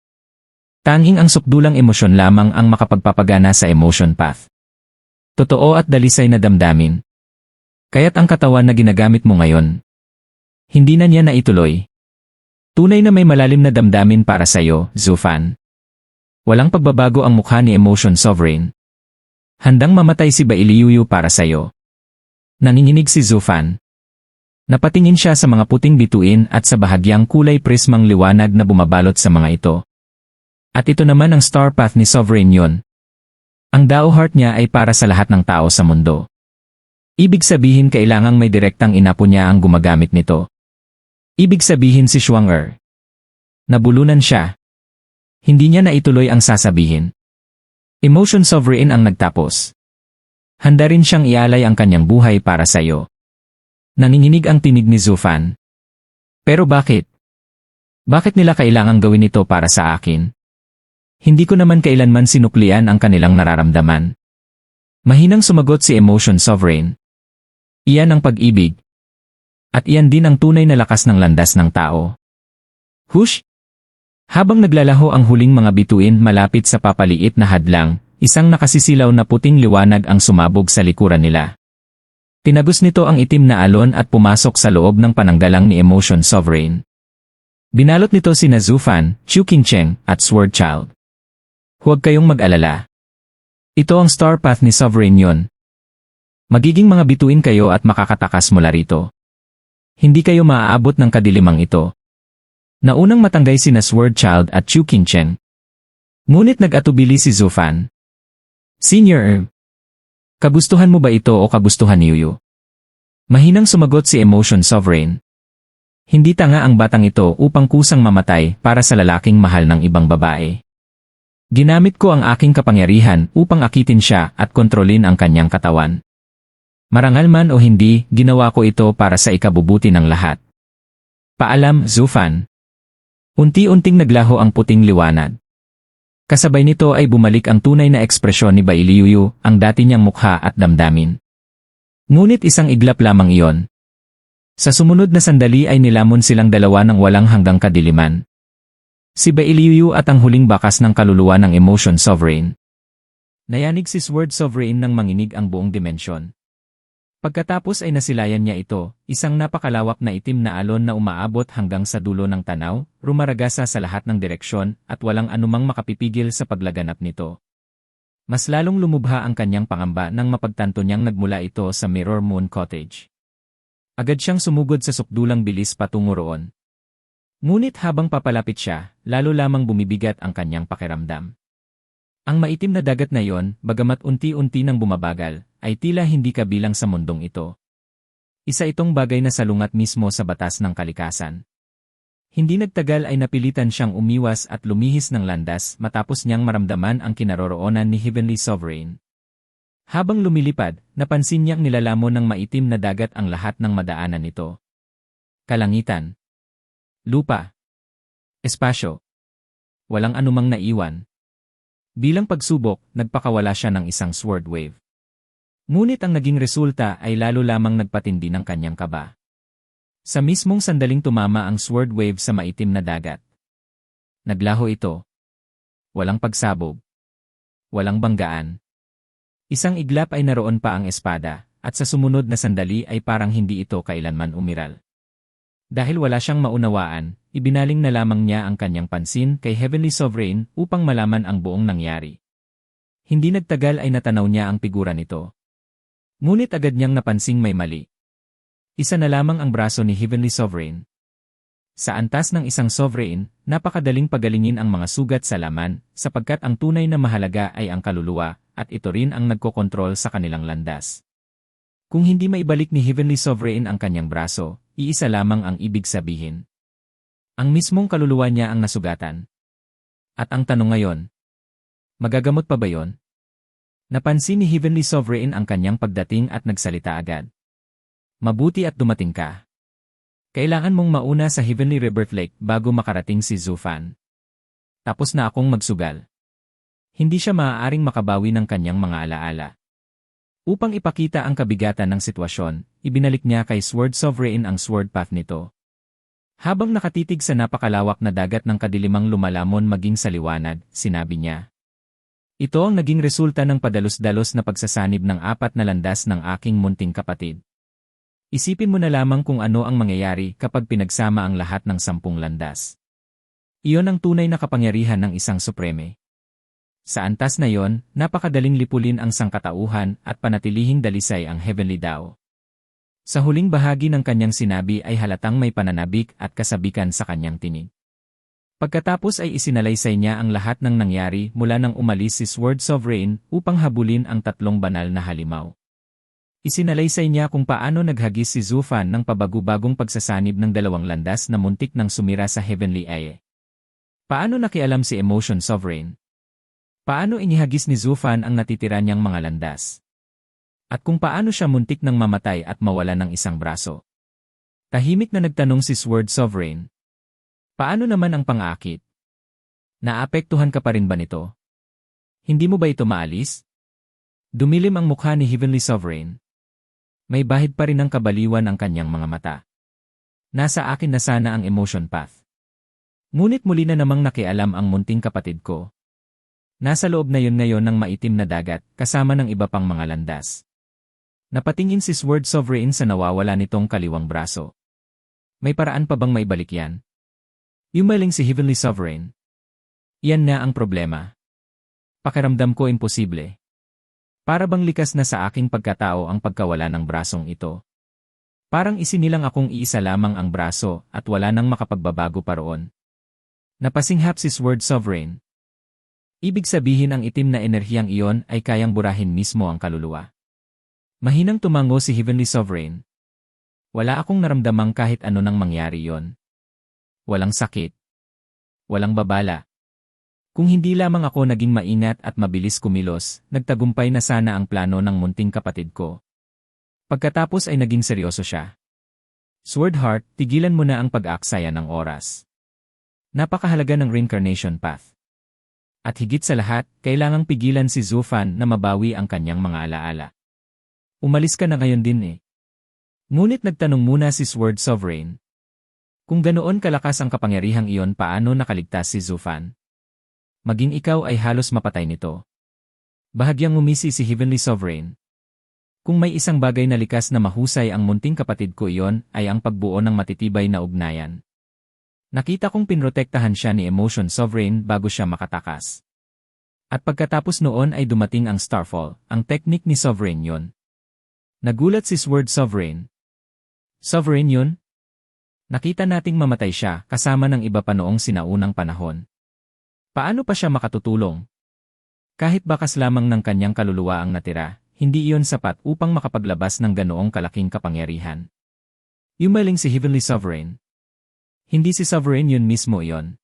Tanging ang sukdulang emosyon lamang ang makapagpapagana sa Emotion Path. Totoo at dalisay na damdamin. Kaya't ang katawan na ginagamit mo ngayon, hindi na niya naituloy. Tunay na may malalim na damdamin para sa'yo, Zufan. Walang pagbabago ang mukha ni Emotion Sovereign. Handang mamatay si Bai Liuyu para sa'yo. Nanginginig si Zufan. Napatingin siya sa mga puting bituin at sa bahagyang kulay prismang liwanag na bumabalot sa mga ito. At ito naman ang Star Path ni Sovereign yun. Ang Dao Heart niya ay para sa lahat ng tao sa mundo. Ibig sabihin kailangang may direktang inapo niya ang gumagamit nito. Ibig sabihin si Shuang-er. Nabulunan siya. Hindi niya naituloy ang sasabihin. Emotion Sovereign ang nagtapos. Handa rin siyang ialay ang kanyang buhay para sa iyo. Nanginginig ang tinig ni Zufan. Pero bakit? Bakit nila kailangang gawin ito para sa akin? Hindi ko naman kailanman sinuklian ang kanilang nararamdaman. Mahinang sumagot si Emotion Sovereign. Iyan ang pag-ibig. At iyan din ang tunay na lakas ng landas ng tao. Hush! Habang naglalaho ang huling mga bituin malapit sa papaliit na hadlang, isang nakasisilaw na puting liwanag ang sumabog sa likuran nila. Tinagos nito ang itim na alon at pumasok sa loob ng pananggalang ni Emotion Sovereign. Binalot nito sina Zufan, Chu Qingcheng, at Sword Child. Huwag kayong mag-alala. Ito ang Star Path ni Sovereign yun. Magiging mga bituin kayo at makakatakas mula rito. Hindi kayo maaabot ng kadilimang ito. Naunang matanggay sina Sword Child at Chu Qingcheng. Ngunit nag-atubili si Zufan. Senior, kagustuhan mo ba ito o kagustuhan ni Yuyu? Mahinang sumagot si Emotion Sovereign. Hindi tanga ang batang ito upang kusang mamatay para sa lalaking mahal ng ibang babae. Ginamit ko ang aking kapangyarihan upang akitin siya at kontrolin ang kanyang katawan. Marangal man o hindi, ginawa ko ito para sa ikabubuti ng lahat. Paalam, Zufan. Unti-unting naglaho ang puting liwanag. Kasabay nito ay bumalik ang tunay na ekspresyon ni Bai Liuyu, ang dati niyang mukha at damdamin. Ngunit isang iglap lamang iyon. Sa sumunod na sandali ay nilamon silang dalawa ng walang hanggang kadiliman. Si Bai Liuyu at ang huling bakas ng kaluluwa ng Emotion Sovereign. Nayanig si Sword Sovereign nang manginig ang buong dimensyon. Pagkatapos ay nasilayan niya ito, isang napakalawak na itim na alon na umaabot hanggang sa dulo ng tanaw, rumaragasa sa lahat ng direksyon at walang anumang makapipigil sa paglaganap nito. Mas lalong lumubha ang kanyang pangamba nang mapagtanto niyang nagmula ito sa Mirror Moon Cottage. Agad siyang sumugod sa sukdulang bilis patungo roon. Ngunit habang papalapit siya, lalo lamang bumibigat ang kanyang pakiramdam. Ang maitim na dagat na yon, bagamat unti-unti nang bumabagal, ay tila hindi kabilang sa mundong ito. Isa itong bagay na salungat mismo sa batas ng kalikasan. Hindi nagtagal ay napilitan siyang umiwas at lumihis ng landas matapos niyang maramdaman ang kinaroroonan ni Heavenly Sovereign. Habang lumilipad, napansin niyang nilalamon ng maitim na dagat ang lahat ng madaanan nito. Kalangitan. Lupa. Espasyo. Walang anumang naiwan. Bilang pagsubok, nagpakawala siya ng isang sword wave. Ngunit ang naging resulta ay lalo lamang nagpatindi ng kanyang kaba. Sa mismong sandaling tumama ang sword wave sa maitim na dagat. Naglaho ito. Walang pagsabog. Walang banggaan. Isang iglap ay naroon pa ang espada, at sa sumunod na sandali ay parang hindi ito kailanman umiral. Dahil wala siyang maunawaan, ibinaling na lamang niya ang kanyang pansin kay Heavenly Sovereign upang malaman ang buong nangyari. Hindi nagtagal ay natanaw niya ang figura nito. Ngunit agad niyang napansing may mali. Isa na lamang ang braso ni Heavenly Sovereign. Sa antas ng isang sovereign, napakadaling pagalingin ang mga sugat sa laman, sapagkat ang tunay na mahalaga ay ang kaluluwa, at ito rin ang nagkokontrol sa kanilang landas. Kung hindi maibalik ni Heavenly Sovereign ang kanyang braso, iisa lamang ang ibig sabihin. Ang mismong kaluluwa niya ang nasugatan. At ang tanong ngayon, magagamot pa ba yon? Napansin ni Heavenly Sovereign ang kanyang pagdating at nagsalita agad. Mabuti at dumating ka. Kailangan mong mauna sa Heavenly Rebirth Lake bago makarating si Zufan. Tapos na akong magsugal. Hindi siya maaaring makabawi ng kanyang mga alaala. Upang ipakita ang kabigatan ng sitwasyon, ibinalik niya kay Sword Sovereign ang sword path nito. Habang nakatitig sa napakalawak na dagat ng kadilimang lumalamon maging sa liwanag, sinabi niya. Ito ang naging resulta ng padalos-dalos na pagsasanib ng 4 na landas ng aking munting kapatid. Isipin mo na lamang kung ano ang mangyayari kapag pinagsama ang lahat ng 10 landas. Iyon ang tunay na kapangyarihan ng isang supreme. Sa antas na yon, napakadaling lipulin ang sangkatauhan at panatilihing dalisay ang Heavenly Tao. Sa huling bahagi ng kanyang sinabi ay halatang may pananabik at kasabikan sa kanyang tinig. Pagkatapos ay isinalaysay niya ang lahat ng nangyari mula nang umalis si Sword Sovereign upang habulin ang 3 banal na halimaw. Isinalaysay niya kung paano naghagis si Zufan ng pabago-bagong pagsasanib ng 2 landas na muntik nang sumira sa Heavenly Aye. Paano nakialam si Emotion Sovereign? Paano inihagis ni Zufan ang natitira niyang mga landas? At kung paano siya muntik nang mamatay at mawala ng isang braso? Tahimik na nagtanong si Sword Sovereign. Paano naman ang pang-aakit? Naapektuhan ka pa rin ba nito? Hindi mo ba ito maalis? Dumilim ang mukha ni Heavenly Sovereign. May bahid pa rin ng kabaliwan ang kanyang mga mata. Nasa akin na sana ang emotion path. Ngunit muli na namang nakialam ang munting kapatid ko. Nasa loob na yun ngayon ng maitim na dagat, kasama ng iba pang mga landas. Napatingin si Sword Sovereign sa nawawala nitong kaliwang braso. May paraan pa bang maibalik yan? Yumaling si Heavenly Sovereign. Yan na ang problema. Pakiramdam ko imposible. Para bang likas na sa aking pagkatao ang pagkawala ng brasong ito. Parang isinilang akong iisa lamang ang braso at wala nang makapagbabago pa roon. Napasinghap si Sword Sovereign. Ibig sabihin ang itim na enerhiyang iyon ay kayang burahin mismo ang kaluluwa. Mahinang tumango si Heavenly Sovereign. Wala akong naramdamang kahit ano nang mangyari yon. Walang sakit. Walang babala. Kung hindi lamang ako naging maingat at mabilis kumilos, nagtagumpay na sana ang plano ng munting kapatid ko. Pagkatapos ay naging seryoso siya. Swordheart, tigilan mo na ang pag-aaksaya ng oras. Napakahalaga ng reincarnation path. At higit sa lahat, kailangang pigilan si Zufan na mabawi ang kanyang mga alaala. Umalis ka na ngayon din eh. Ngunit nagtanong muna si Sword Sovereign. Kung ganoon kalakas ang kapangyarihang iyon, paano nakaligtas si Zufan? Maging ikaw ay halos mapatay nito. Bahagyang ngumisi si Heavenly Sovereign. Kung may isang bagay na likas na mahusay ang munting kapatid ko, iyon ay ang pagbuo ng matitibay na ugnayan. Nakita kong pinrotektahan siya ni Emotion Sovereign bago siya makatakas. At pagkatapos noon ay dumating ang Starfall, ang teknik ni Sovereign yon. Nagulat si Sword Sovereign. Sovereign yun? Nakita nating mamatay siya kasama ng iba pa noong sinaunang panahon. Paano pa siya makatutulong? Kahit bakas lamang ng kanyang kaluluwa ang natira, hindi iyon sapat upang makapaglabas ng ganoong kalaking kapangyarihan. Yumaling si Heavenly Sovereign. Hindi si Sovereign yun mismo iyon.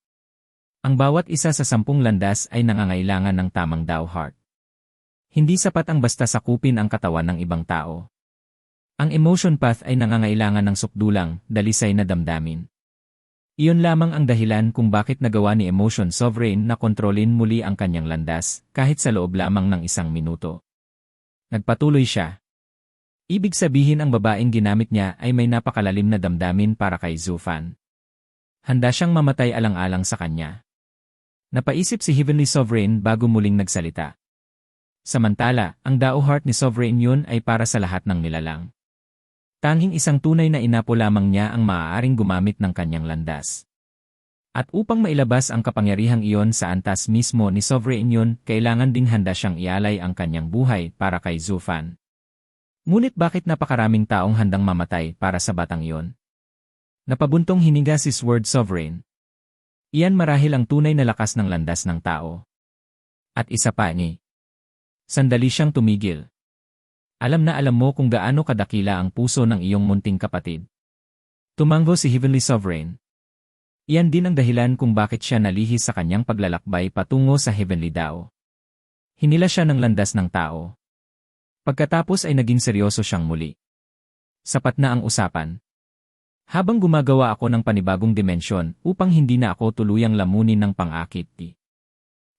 Ang bawat isa sa 10 landas ay nangangailangan ng tamang Tao Heart. Hindi sapat ang basta sakupin ang katawan ng ibang tao. Ang emotion path ay nangangailangan ng sukdulang, dalisay na damdamin. Iyon lamang ang dahilan kung bakit nagawa ni Emotion Sovereign na kontrolin muli ang kanyang landas, kahit sa loob lamang ng 1 minuto. Nagpatuloy siya. Ibig sabihin ang babaeng ginamit niya ay may napakalalim na damdamin para kay Zufan. Handa siyang mamatay alang-alang sa kanya. Napaisip si Heavenly Sovereign bago muling nagsalita. Samantala, ang Dao Heart ni Sovereign yun ay para sa lahat ng nilalang. Tanging isang tunay na inapo lamang niya ang maaaring gumamit ng kanyang landas. At upang mailabas ang kapangyarihang iyon sa antas mismo ni Sovereign yun, kailangan ding handa siyang ialay ang kanyang buhay para kay Zufan. Ngunit bakit napakaraming taong handang mamatay para sa batang iyon? Napabuntong hininga si Sword Sovereign. Iyan marahil ang tunay na lakas ng landas ng tao. At isa pa ni. Sandali siyang tumigil. Alam na alam mo kung gaano kadakila ang puso ng iyong munting kapatid. Tumango si Heavenly Sovereign. Iyan din ang dahilan kung bakit siya nalihis sa kanyang paglalakbay patungo sa Heavenly Dao. Hinila siya ng landas ng tao. Pagkatapos ay naging seryoso siyang muli. Sapat na ang usapan. Habang gumagawa ako ng panibagong dimensyon upang hindi na ako tuluyang lamunin ng pang-akit.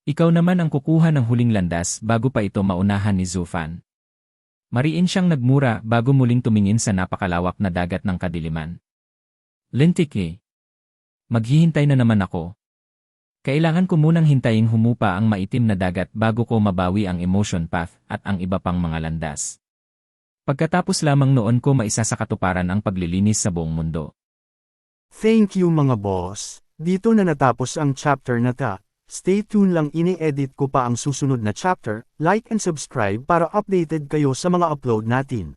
Ikaw naman ang kukuha ng huling landas bago pa ito maunahan ni Zufan. Mariin siyang nagmura bago muling tumingin sa napakalawak na dagat ng kadiliman. Lintik. Maghihintay na naman ako. Kailangan ko munang hintayin humupa ang maitim na dagat bago ko mabawi ang emotion path at ang iba pang mga landas. Pagkatapos lamang noon ko maisasakatuparan ang paglilinis sa buong mundo. Thank you mga boss. Dito na natapos ang chapter na ta. Stay tuned lang, ini-edit ko pa ang susunod na chapter, like and subscribe para updated kayo sa mga upload natin.